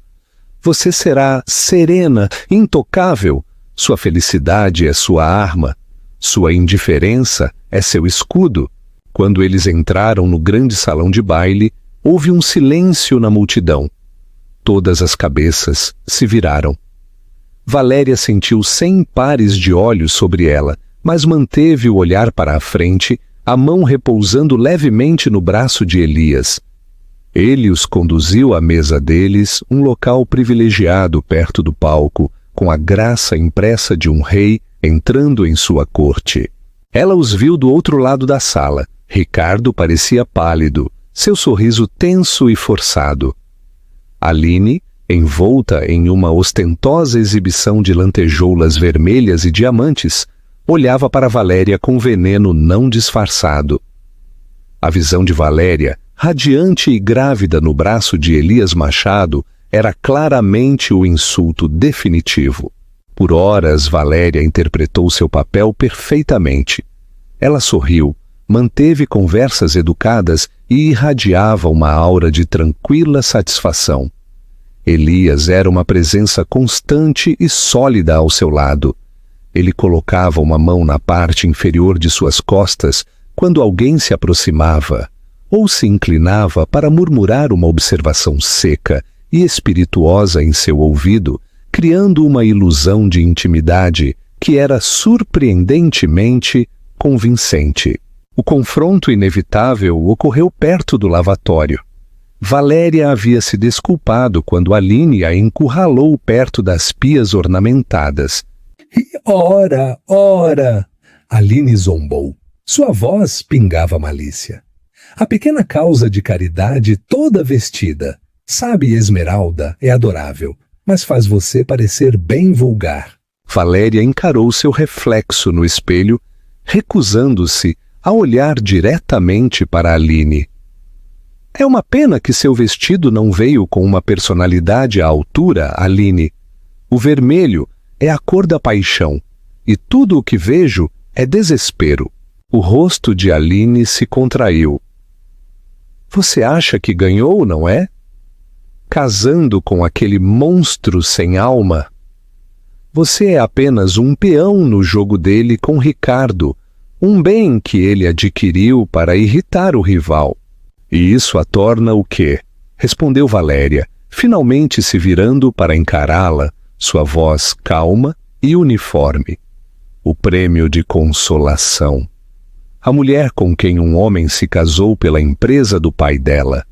Você será serena, intocável. Sua felicidade é sua arma. Sua indiferença é seu escudo. Quando eles entraram no grande salão de baile, houve um silêncio na multidão. Todas as cabeças se viraram. Valéria sentiu 100 pares de olhos sobre ela, mas manteve o olhar para a frente, a mão repousando levemente no braço de Elias. Ele os conduziu à mesa deles, um local privilegiado perto do palco, com a graça impressa de um rei entrando em sua corte. Ela os viu do outro lado da sala. Ricardo parecia pálido, seu sorriso tenso e forçado. Aline, envolta em uma ostentosa exibição de lantejoulas vermelhas e diamantes, olhava para Valéria com veneno não disfarçado. A visão de Valéria, radiante e grávida no braço de Elias Machado, era claramente o insulto definitivo. Por horas, Valéria interpretou seu papel perfeitamente. Ela sorriu, manteve conversas educadas e irradiava uma aura de tranquila satisfação. Elias era uma presença constante e sólida ao seu lado. Ele colocava uma mão na parte inferior de suas costas quando alguém se aproximava, ou se inclinava para murmurar uma observação seca e espirituosa em seu ouvido, criando uma ilusão de intimidade que era surpreendentemente convincente. O confronto inevitável ocorreu perto do lavatório. Valéria havia se desculpado quando Aline a encurralou perto das pias ornamentadas. Ora, ora! Aline zombou. Sua voz pingava malícia. A pequena causa de caridade toda vestida. Sabe, Esmeralda, é adorável, mas faz você parecer bem vulgar. Valéria encarou seu reflexo no espelho, recusando-se a olhar diretamente para Aline. É uma pena que seu vestido não veio com uma personalidade à altura, Aline. O vermelho é a cor da paixão, e tudo o que vejo é desespero. O rosto de Aline se contraiu. Você acha que ganhou, não é? Casando com aquele monstro sem alma? Você é apenas um peão no jogo dele com Ricardo, Um bem que ele adquiriu para irritar o rival. E isso a torna o quê? Respondeu Valéria, finalmente se virando para encará-la, sua voz calma e uniforme. O prêmio de consolação. A mulher com quem um homem se casou pela empresa do pai dela.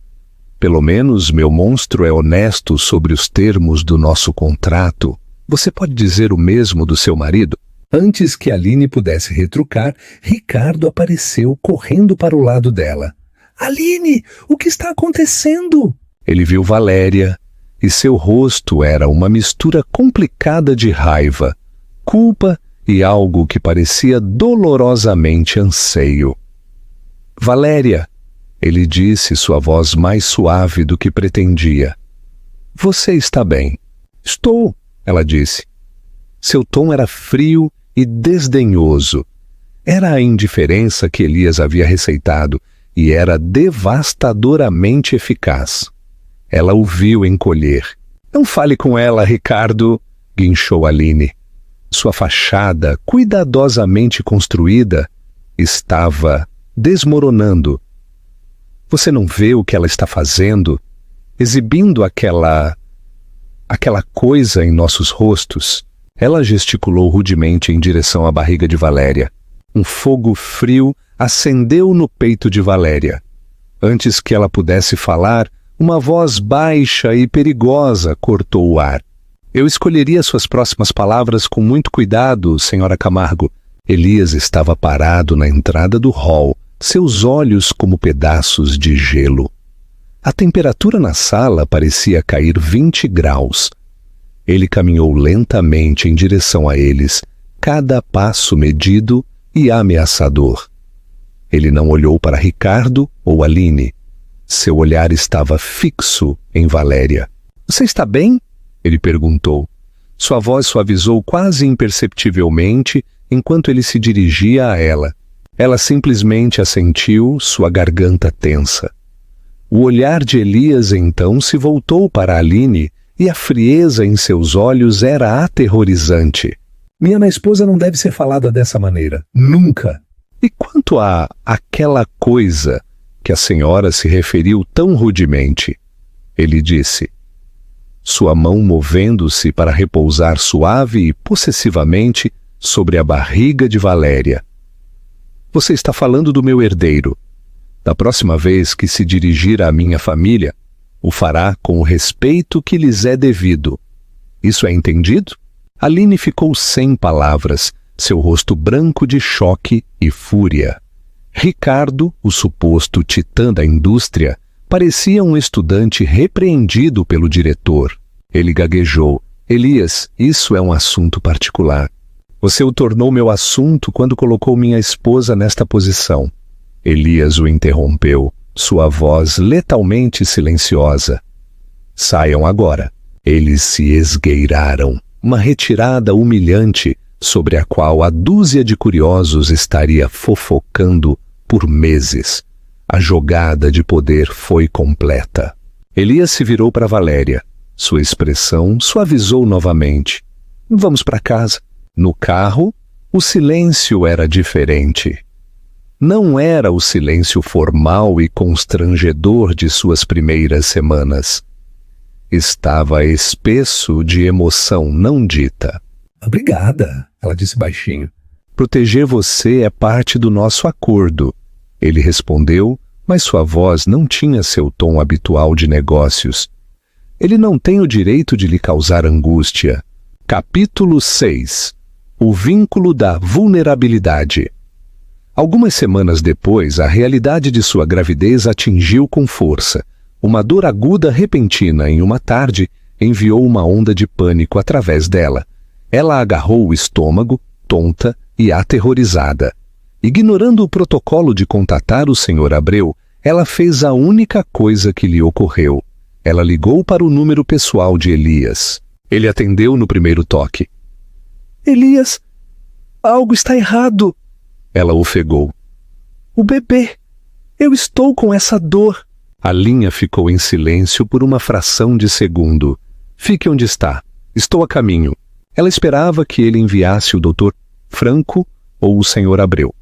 Pelo menos meu monstro é honesto sobre os termos do nosso contrato. Você pode dizer o mesmo do seu marido? Antes que Aline pudesse retrucar, Ricardo apareceu correndo para o lado dela. Aline, o que está acontecendo? Ele viu Valéria, e seu rosto era uma mistura complicada de raiva, culpa e algo que parecia dolorosamente anseio. Valéria, ele disse, sua voz mais suave do que pretendia. Você está bem? Estou, ela disse. Seu tom era frio e desdenhoso. Era a indiferença que Elias havia receitado e era devastadoramente eficaz. Ela o viu encolher. Não fale com ela, Ricardo, guinchou Aline. Sua fachada, cuidadosamente construída, estava desmoronando. Você não vê o que ela está fazendo? Exibindo aquela coisa em nossos rostos. Ela gesticulou rudemente em direção à barriga de Valéria. Um fogo frio acendeu no peito de Valéria. Antes que ela pudesse falar, uma voz baixa e perigosa cortou o ar. Eu escolheria suas próximas palavras com muito cuidado, senhora Camargo. Elias estava parado na entrada do hall, seus olhos como pedaços de gelo. A temperatura na sala parecia cair 20 graus. Ele caminhou lentamente em direção a eles, cada passo medido e ameaçador. Ele não olhou para Ricardo ou Aline. Seu olhar estava fixo em Valéria. Você está bem? Ele perguntou. Sua voz suavizou quase imperceptivelmente enquanto ele se dirigia a ela. Ela simplesmente assentiu, sua garganta tensa. O olhar de Elias então se voltou para Aline e a frieza em seus olhos era aterrorizante. Minha esposa não deve ser falada dessa maneira. Nunca. E quanto a aquela coisa que a senhora se referiu tão rudemente? Ele disse. Sua mão movendo-se para repousar suave e possessivamente sobre a barriga de Valéria. Você está falando do meu herdeiro. Da próxima vez que se dirigir à minha família, o fará com o respeito que lhes é devido. Isso é entendido? Aline ficou sem palavras, seu rosto branco de choque e fúria. Ricardo, o suposto titã da indústria, parecia um estudante repreendido pelo diretor. Ele gaguejou. Elias, isso é um assunto particular. Você o tornou meu assunto quando colocou minha esposa nesta posição. Elias o interrompeu, sua voz letalmente silenciosa. Saiam agora. Eles se esgueiraram, uma retirada humilhante sobre a qual a dúzia de curiosos estaria fofocando por meses. A jogada de poder foi completa. Elias se virou para Valéria. Sua expressão suavizou novamente. Vamos para casa. No carro, o silêncio era diferente. Não era o silêncio formal e constrangedor de suas primeiras semanas. Estava espesso de emoção não dita. Obrigada, ela disse baixinho. Proteger você é parte do nosso acordo. Ele respondeu, mas sua voz não tinha seu tom habitual de negócios. Ele não tem o direito de lhe causar angústia. Capítulo 6. O vínculo da vulnerabilidade. Algumas semanas depois, a realidade de sua gravidez atingiu com força. Uma dor aguda repentina em uma tarde enviou uma onda de pânico através dela. Ela agarrou o estômago, tonta e aterrorizada. Ignorando o protocolo de contatar o Sr. Abreu, ela fez a única coisa que lhe ocorreu. Ela ligou para o número pessoal de Elias. Ele atendeu no primeiro toque. Elias, algo está errado. Ela ofegou. O bebê. Eu estou com essa dor. A linha ficou em silêncio por uma fração de segundo. Fique onde está. Estou a caminho. Ela esperava que ele enviasse o Dr. Franco ou o Sr. Abreu.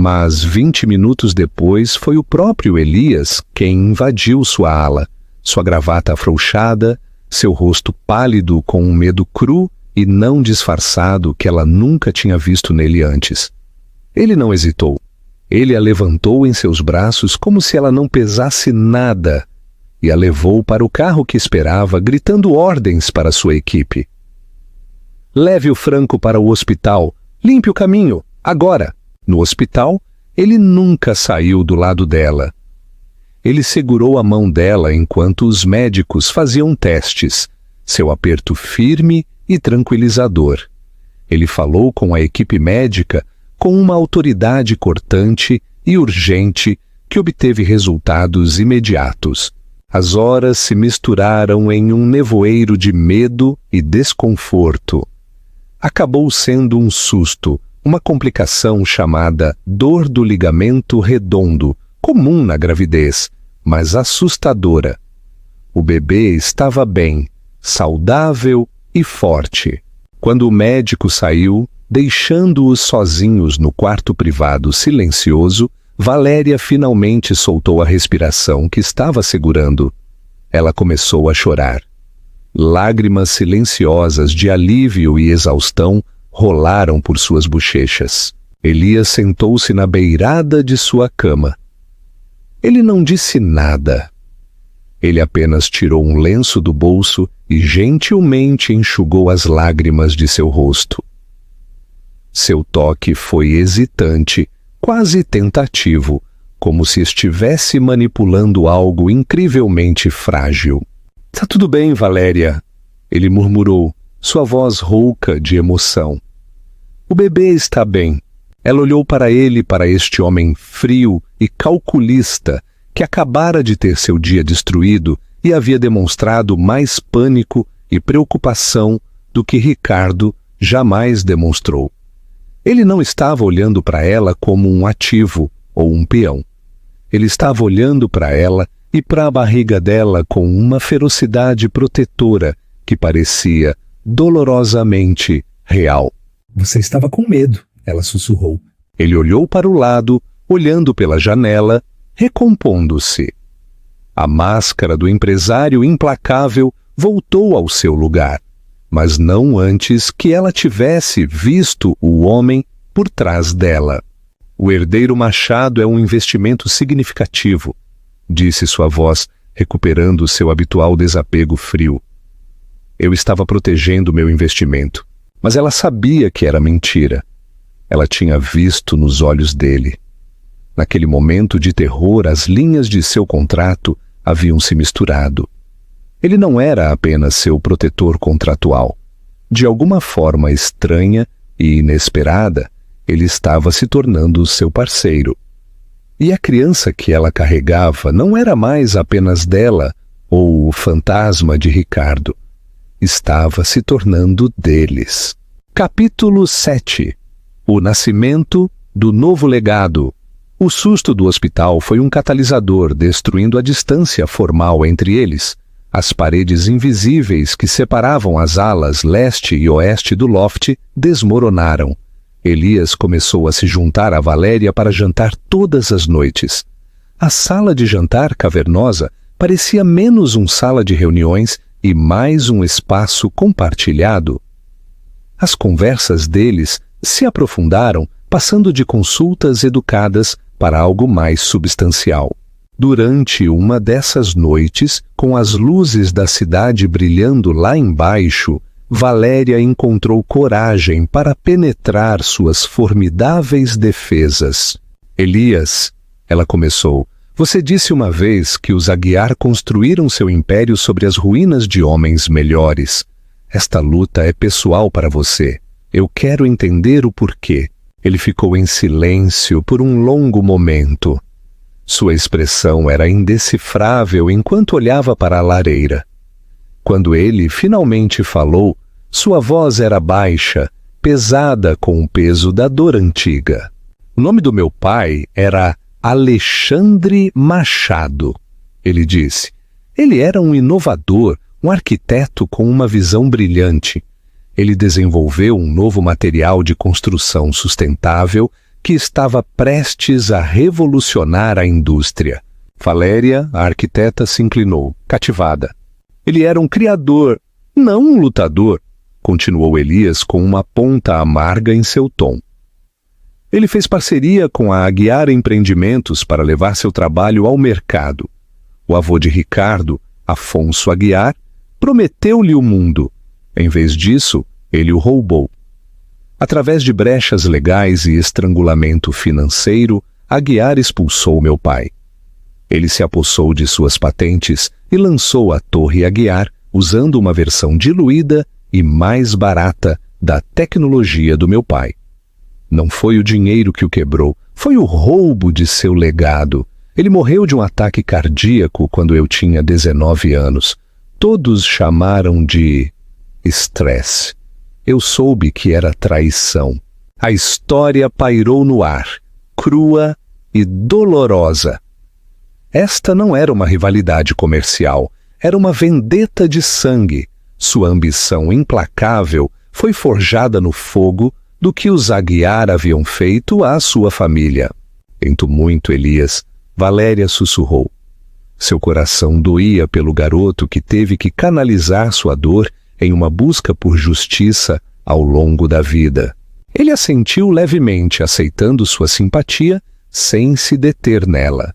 Mas 20 minutos depois foi o próprio Elias quem invadiu sua ala, sua gravata afrouxada, seu rosto pálido com um medo cru e não disfarçado que ela nunca tinha visto nele antes. Ele não hesitou. Ele a levantou em seus braços como se ela não pesasse nada e a levou para o carro que esperava, gritando ordens para sua equipe. Leve o Franco para o hospital. Limpe o caminho, agora. No hospital, ele nunca saiu do lado dela. Ele segurou a mão dela enquanto os médicos faziam testes, seu aperto firme e tranquilizador. Ele falou com a equipe médica com uma autoridade cortante e urgente que obteve resultados imediatos. As horas se misturaram em um nevoeiro de medo e desconforto. Acabou sendo um susto, uma complicação chamada dor do ligamento redondo, comum na gravidez, mas assustadora. O bebê estava bem, saudável e forte. Quando o médico saiu, deixando-os sozinhos no quarto privado silencioso, Valéria finalmente soltou a respiração que estava segurando. Ela começou a chorar. Lágrimas silenciosas de alívio e exaustão rolaram por suas bochechas. Elias sentou-se na beirada de sua cama. Ele não disse nada. Ele apenas tirou um lenço do bolso e gentilmente enxugou as lágrimas de seu rosto. Seu toque foi hesitante, quase tentativo, como se estivesse manipulando algo incrivelmente frágil. "Tá tudo bem, Valéria", ele murmurou, sua voz rouca de emoção. "O bebê está bem." Ela olhou para ele, para este homem frio e calculista que acabara de ter seu dia destruído e havia demonstrado mais pânico e preocupação do que Ricardo jamais demonstrou. Ele não estava olhando para ela como um ativo ou um peão. Ele estava olhando para ela e para a barriga dela com uma ferocidade protetora que parecia dolorosamente real. "Você estava com medo", ela sussurrou. Ele olhou para o lado, olhando pela janela, recompondo-se. A máscara do empresário implacável voltou ao seu lugar, mas não antes que ela tivesse visto o homem por trás dela. "O herdeiro Machado é um investimento significativo", disse sua voz, recuperando seu habitual desapego frio. Eu estava protegendo meu investimento, mas ela sabia que era mentira. Ela tinha visto nos olhos dele. Naquele momento de terror, as linhas de seu contrato haviam se misturado. Ele não era apenas seu protetor contratual. De alguma forma estranha e inesperada, ele estava se tornando seu parceiro. E a criança que ela carregava não era mais apenas dela ou o fantasma de Ricardo. Estava se tornando deles. Capítulo 7. O nascimento do novo legado. O susto do hospital foi um catalisador, destruindo a distância formal entre eles. As paredes invisíveis que separavam as alas leste e oeste do loft desmoronaram. Elias começou a se juntar a Valéria para jantar todas as noites. A sala de jantar cavernosa parecia menos uma sala de reuniões e mais um espaço compartilhado. As conversas deles se aprofundaram, passando de consultas educadas para algo mais substancial. Durante uma dessas noites, com as luzes da cidade brilhando lá embaixo, Valéria encontrou coragem para penetrar suas formidáveis defesas. "Elias", ela começou, "você disse uma vez que os Aguiar construíram seu império sobre as ruínas de homens melhores. Esta luta é pessoal para você. Eu quero entender o porquê." Ele ficou em silêncio por um longo momento. Sua expressão era indecifrável enquanto olhava para a lareira. Quando ele finalmente falou, sua voz era baixa, pesada com o peso da dor antiga. "O nome do meu pai era Alexandre Machado", ele disse. Ele era um inovador, um arquiteto com uma visão brilhante. Ele desenvolveu um novo material de construção sustentável que estava prestes a revolucionar a indústria. Valéria, a arquiteta, se inclinou, cativada. Ele era um criador, não um lutador, continuou Elias com uma ponta amarga em seu tom. Ele fez parceria com a Aguiar Empreendimentos para levar seu trabalho ao mercado. O avô de Ricardo, Afonso Aguiar, prometeu-lhe o mundo. Em vez disso, ele o roubou. Através de brechas legais e estrangulamento financeiro, Aguiar expulsou meu pai. Ele se apossou de suas patentes e lançou a Torre Aguiar usando uma versão diluída e mais barata da tecnologia do meu pai. Não foi o dinheiro que o quebrou, foi o roubo de seu legado. Ele morreu de um ataque cardíaco quando eu tinha 19 anos. Todos chamaram de estresse. Eu soube que era traição. A história pairou no ar, crua e dolorosa. Esta não era uma rivalidade comercial, era uma vendetta de sangue. Sua ambição implacável foi forjada no fogo do que os Aguiar haviam feito à sua família. Sinto muito, Elias, Valéria sussurrou. Seu coração doía pelo garoto que teve que canalizar sua dor em uma busca por justiça ao longo da vida. Ele assentiu levemente, aceitando sua simpatia, sem se deter nela.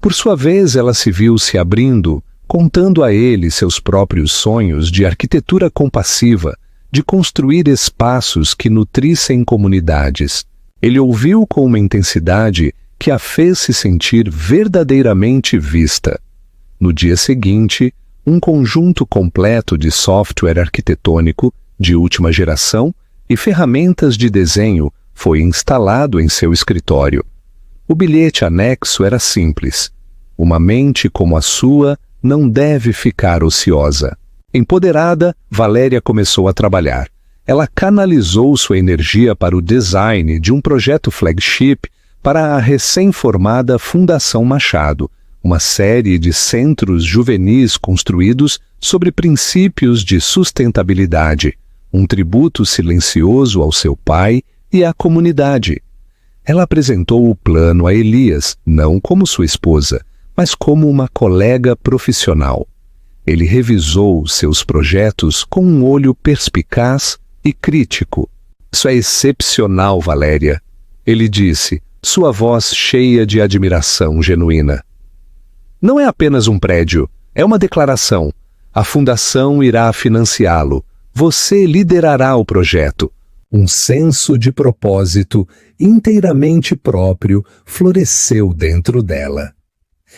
Por sua vez, ela se viu se abrindo, contando a ele seus próprios sonhos de arquitetura compassiva, de construir espaços que nutrissem comunidades. Ele ouviu com uma intensidade que a fez se sentir verdadeiramente vista. No dia seguinte, um conjunto completo de software arquitetônico de última geração e ferramentas de desenho foi instalado em seu escritório. O bilhete anexo era simples. Uma mente como a sua não deve ficar ociosa. Empoderada, Valéria começou a trabalhar. Ela canalizou sua energia para o design de um projeto flagship para a recém-formada Fundação Machado, uma série de centros juvenis construídos sobre princípios de sustentabilidade, um tributo silencioso ao seu pai e à comunidade. Ela apresentou o plano a Elias, não como sua esposa, mas como uma colega profissional. Ele revisou seus projetos com um olho perspicaz e crítico. Isso é excepcional, Valéria, ele disse, sua voz cheia de admiração genuína. Não é apenas um prédio, é uma declaração. A fundação irá financiá-lo. Você liderará o projeto. Um senso de propósito inteiramente próprio floresceu dentro dela.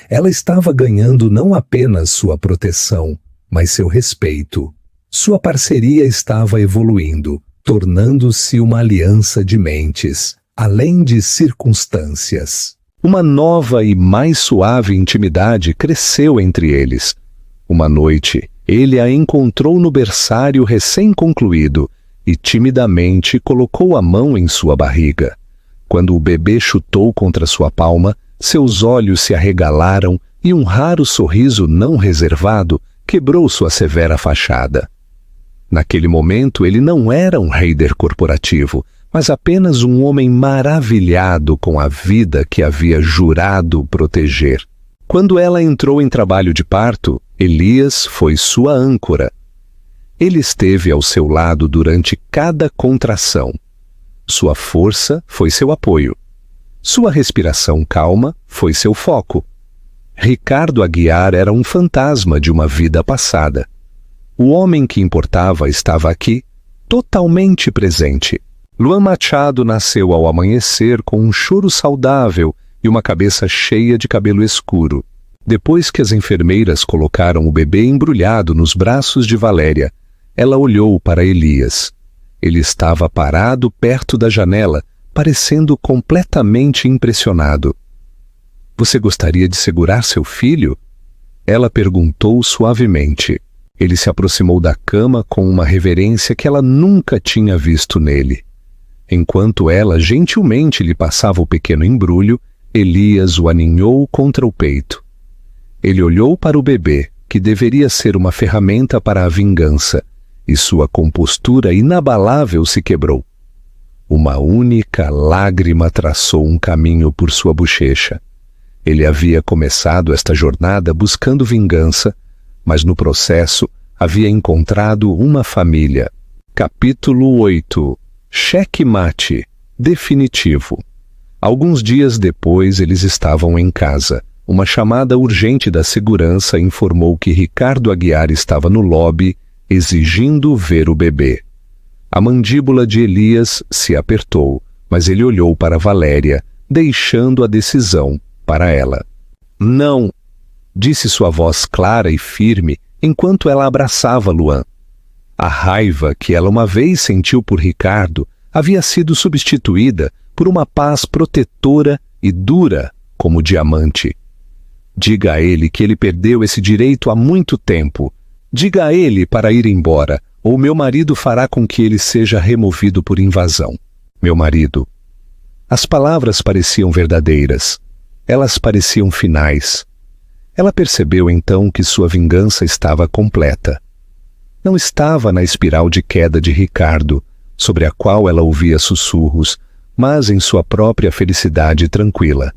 Ela estava ganhando não apenas sua proteção, mas seu respeito. Sua parceria estava evoluindo, tornando-se uma aliança de mentes, além de circunstâncias. Uma nova e mais suave intimidade cresceu entre eles. Uma noite, ele a encontrou no berçário recém-concluído e timidamente colocou a mão em sua barriga. Quando o bebê chutou contra sua palma, seus olhos se arregalaram e um raro sorriso não reservado quebrou sua severa fachada. Naquele momento ele não era um raider corporativo, mas apenas um homem maravilhado com a vida que havia jurado proteger. Quando ela entrou em trabalho de parto, Elias foi sua âncora. Ele esteve ao seu lado durante cada contração. Sua força foi seu apoio. Sua respiração calma foi seu foco. Ricardo Aguiar era um fantasma de uma vida passada. O homem que importava estava aqui, totalmente presente. Luan Machado nasceu ao amanhecer com um choro saudável e uma cabeça cheia de cabelo escuro. Depois que as enfermeiras colocaram o bebê embrulhado nos braços de Valéria, ela olhou para Elias. Ele estava parado perto da janela, parecendo completamente impressionado. Você gostaria de segurar seu filho? Ela perguntou suavemente. Ele se aproximou da cama com uma reverência que ela nunca tinha visto nele. Enquanto ela gentilmente lhe passava o pequeno embrulho, Elias o aninhou contra o peito. Ele olhou para o bebê, que deveria ser uma ferramenta para a vingança, e sua compostura inabalável se quebrou. Uma única lágrima traçou um caminho por sua bochecha. Ele havia começado esta jornada buscando vingança, mas no processo havia encontrado uma família. Capítulo 8. Checkmate definitivo. Alguns dias depois eles estavam em casa. Uma chamada urgente da segurança informou que Ricardo Aguiar estava no lobby, exigindo ver o bebê. A mandíbula de Elias se apertou, mas ele olhou para Valéria, deixando a decisão para ela. Não, disse sua voz clara e firme, enquanto ela abraçava Luan. A raiva que ela uma vez sentiu por Ricardo havia sido substituída por uma paz protetora e dura como diamante. Diga a ele que ele perdeu esse direito há muito tempo. Diga a ele para ir embora, ou meu marido fará com que ele seja removido por invasão. Meu marido. As palavras pareciam verdadeiras. Elas pareciam finais. Ela percebeu então que sua vingança estava completa. Não estava na espiral de queda de Ricardo, sobre a qual ela ouvia sussurros, mas em sua própria felicidade tranquila.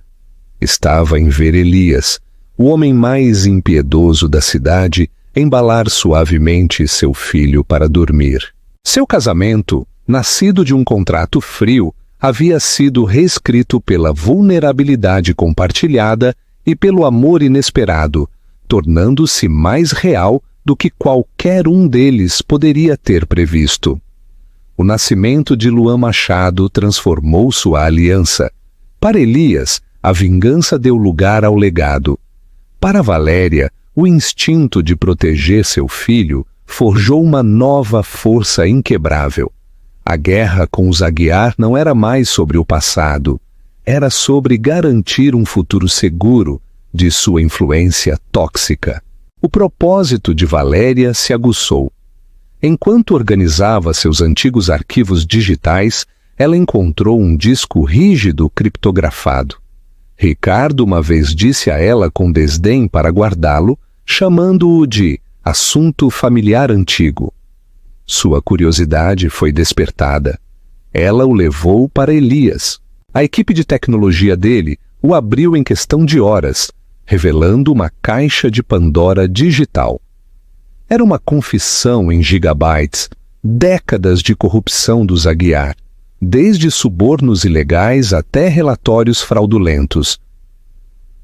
Estava em ver Elias, o homem mais impiedoso da cidade, embalar suavemente seu filho para dormir. Seu casamento, nascido de um contrato frio, havia sido reescrito pela vulnerabilidade compartilhada e pelo amor inesperado, tornando-se mais real do que qualquer um deles poderia ter previsto. O nascimento de Luan Machado transformou sua aliança. Para Elias, a vingança deu lugar ao legado. Para Valéria, o instinto de proteger seu filho forjou uma nova força inquebrável. A guerra com os Aguiar não era mais sobre o passado, era sobre garantir um futuro seguro de sua influência tóxica. O propósito de Valéria se aguçou. Enquanto organizava seus antigos arquivos digitais, ela encontrou um disco rígido criptografado. Ricardo uma vez disse a ela com desdém para guardá-lo, chamando-o de assunto familiar antigo. Sua curiosidade foi despertada. Ela o levou para Elias. A equipe de tecnologia dele o abriu em questão de horas, revelando uma caixa de Pandora digital. Era uma confissão em gigabytes, décadas de corrupção dos Aguiar, desde subornos ilegais até relatórios fraudulentos.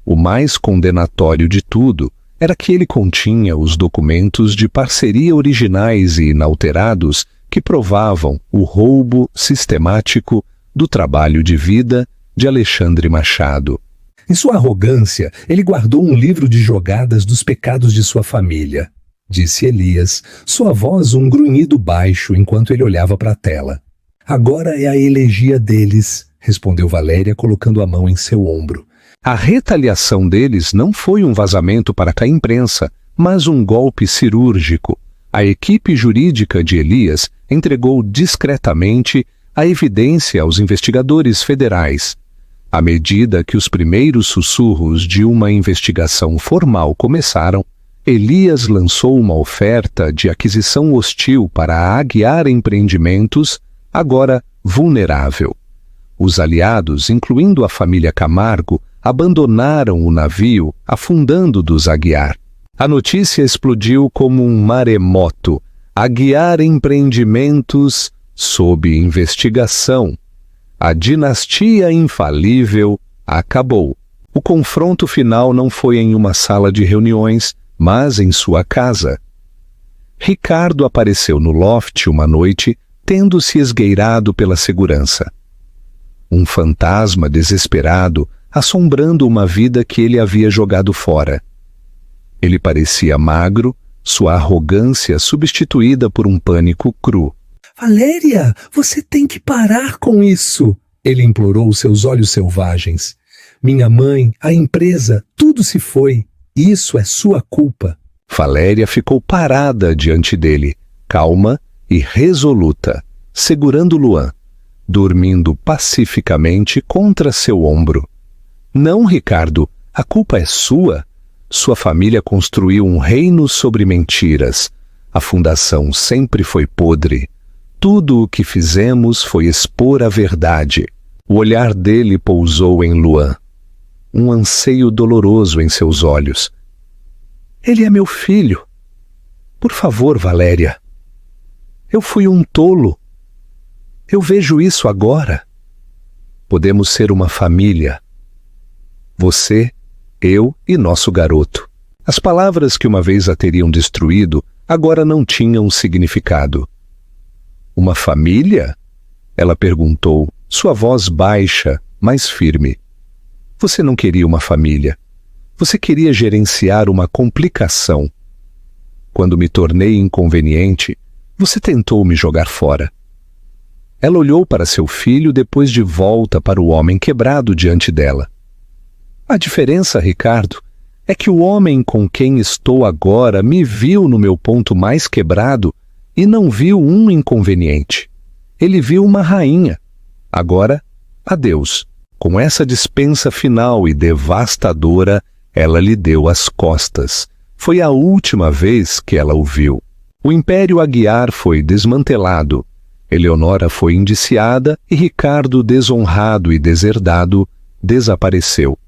O mais condenatório de tudo era que ele continha os documentos de parceria originais e inalterados que provavam o roubo sistemático do trabalho de vida de Alexandre Machado. Em sua arrogância, ele guardou um livro de jogadas dos pecados de sua família, disse Elias, sua voz um grunhido baixo enquanto ele olhava para a tela. Agora é a elegia deles, respondeu Valéria colocando a mão em seu ombro. A retaliação deles não foi um vazamento para a imprensa, mas um golpe cirúrgico. A equipe jurídica de Elias entregou discretamente a evidência aos investigadores federais. À medida que os primeiros sussurros de uma investigação formal começaram, Elias lançou uma oferta de aquisição hostil para a Aguiar Empreendimentos, agora vulnerável. Os aliados, incluindo a família Camargo, abandonaram o navio afundando dos Aguiar. A notícia explodiu como um maremoto. Aguiar Empreendimentos sob investigação. A dinastia infalível acabou. O confronto final não foi em uma sala de reuniões, mas em sua casa. Ricardo apareceu no loft uma noite, tendo se esgueirado pela segurança. Um fantasma desesperado, assombrando uma vida que ele havia jogado fora. Ele parecia magro, sua arrogância substituída por um pânico cru. Valéria, você tem que parar com isso, ele implorou seus olhos selvagens. Minha mãe, a empresa, tudo se foi. Isso é sua culpa. Valéria ficou parada diante dele, calma e resoluta, segurando Luan, dormindo pacificamente contra seu ombro. Não, Ricardo, a culpa é sua. Sua família construiu um reino sobre mentiras. A fundação sempre foi podre. Tudo o que fizemos foi expor a verdade. O olhar dele pousou em Luan. Um anseio doloroso em seus olhos. Ele é meu filho. Por favor, Valéria. Eu fui um tolo. Eu vejo isso agora. Podemos ser uma família. Você, eu e nosso garoto. As palavras que uma vez a teriam destruído agora não tinham significado. Uma família? Ela perguntou, sua voz baixa, mas firme. Você não queria uma família. Você queria gerenciar uma complicação. Quando me tornei inconveniente, você tentou me jogar fora. Ela olhou para seu filho depois de volta para o homem quebrado diante dela. A diferença, Ricardo, é que o homem com quem estou agora me viu no meu ponto mais quebrado e não viu um inconveniente. Ele viu uma rainha. Agora, adeus. Com essa dispensa final e devastadora, ela lhe deu as costas. Foi a última vez que ela o viu. O Império Aguiar foi desmantelado. Eleonora foi indiciada e Ricardo, desonrado e deserdado, desapareceu.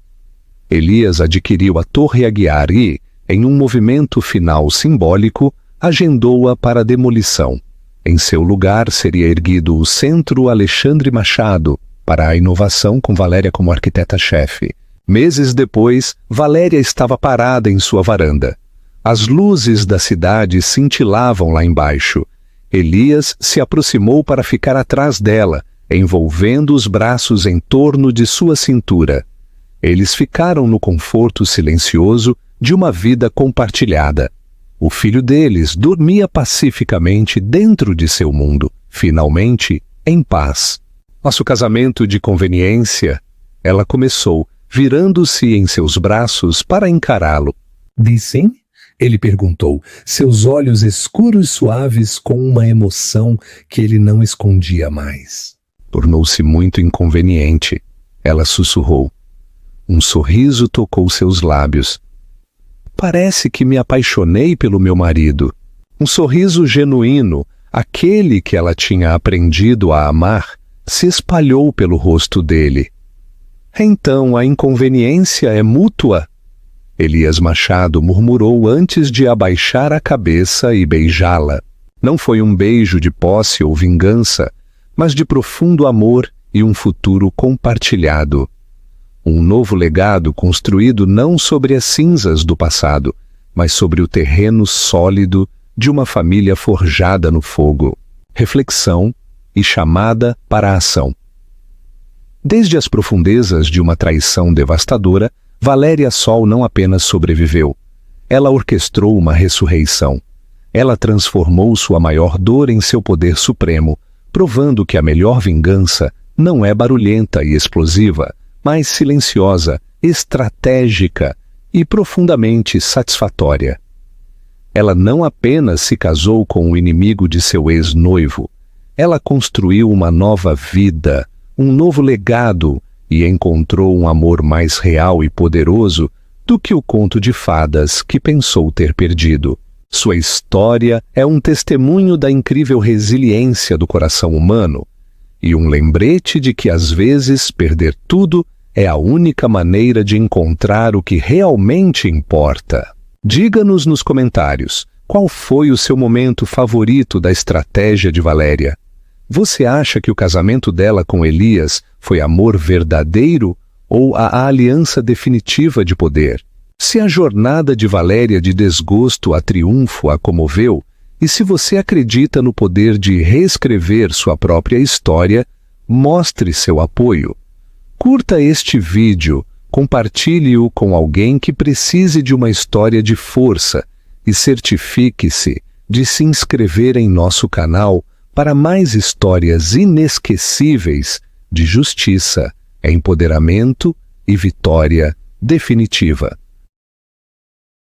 Elias adquiriu a Torre Aguiar e, em um movimento final simbólico, agendou-a para demolição. Em seu lugar seria erguido o Centro Alexandre Machado, para a inovação com Valéria como arquiteta-chefe. Meses depois, Valéria estava parada em sua varanda. As luzes da cidade cintilavam lá embaixo. Elias se aproximou para ficar atrás dela, envolvendo os braços em torno de sua cintura. Eles ficaram no conforto silencioso de uma vida compartilhada. O filho deles dormia pacificamente dentro de seu mundo, finalmente em paz. Nosso casamento de conveniência, ela começou, virando-se em seus braços para encará-lo. Diz sim? Ele perguntou, seus olhos escuros suaves com uma emoção que ele não escondia mais. Tornou-se muito inconveniente. Ela sussurrou. Um sorriso tocou seus lábios. Parece que me apaixonei pelo meu marido. Um sorriso genuíno, aquele que ela tinha aprendido a amar, se espalhou pelo rosto dele. Então a inconveniência é mútua? Elias Machado murmurou antes de abaixar a cabeça e beijá-la. Não foi um beijo de posse ou vingança, mas de profundo amor e um futuro compartilhado. Um novo legado construído não sobre as cinzas do passado, mas sobre o terreno sólido de uma família forjada no fogo. Reflexão e chamada para a ação. Desde as profundezas de uma traição devastadora, Valéria Sol não apenas sobreviveu. Ela orquestrou uma ressurreição. Ela transformou sua maior dor em seu poder supremo, provando que a melhor vingança não é barulhenta e explosiva, mas silenciosa, estratégica e profundamente satisfatória. Ela não apenas se casou com o inimigo de seu ex-noivo, ela construiu uma nova vida, um novo legado e encontrou um amor mais real e poderoso do que o conto de fadas que pensou ter perdido. Sua história é um testemunho da incrível resiliência do coração humano e um lembrete de que às vezes perder tudo é a única maneira de encontrar o que realmente importa. Diga-nos nos comentários qual foi o seu momento favorito da estratégia de Valéria. Você acha que o casamento dela com Elias foi amor verdadeiro ou a aliança definitiva de poder? Se a jornada de Valéria de desgosto a triunfo a comoveu, e se você acredita no poder de reescrever sua própria história, mostre seu apoio. Curta este vídeo, compartilhe-o com alguém que precise de uma história de força e certifique-se de se inscrever em nosso canal para mais histórias inesquecíveis de justiça, empoderamento e vitória definitiva.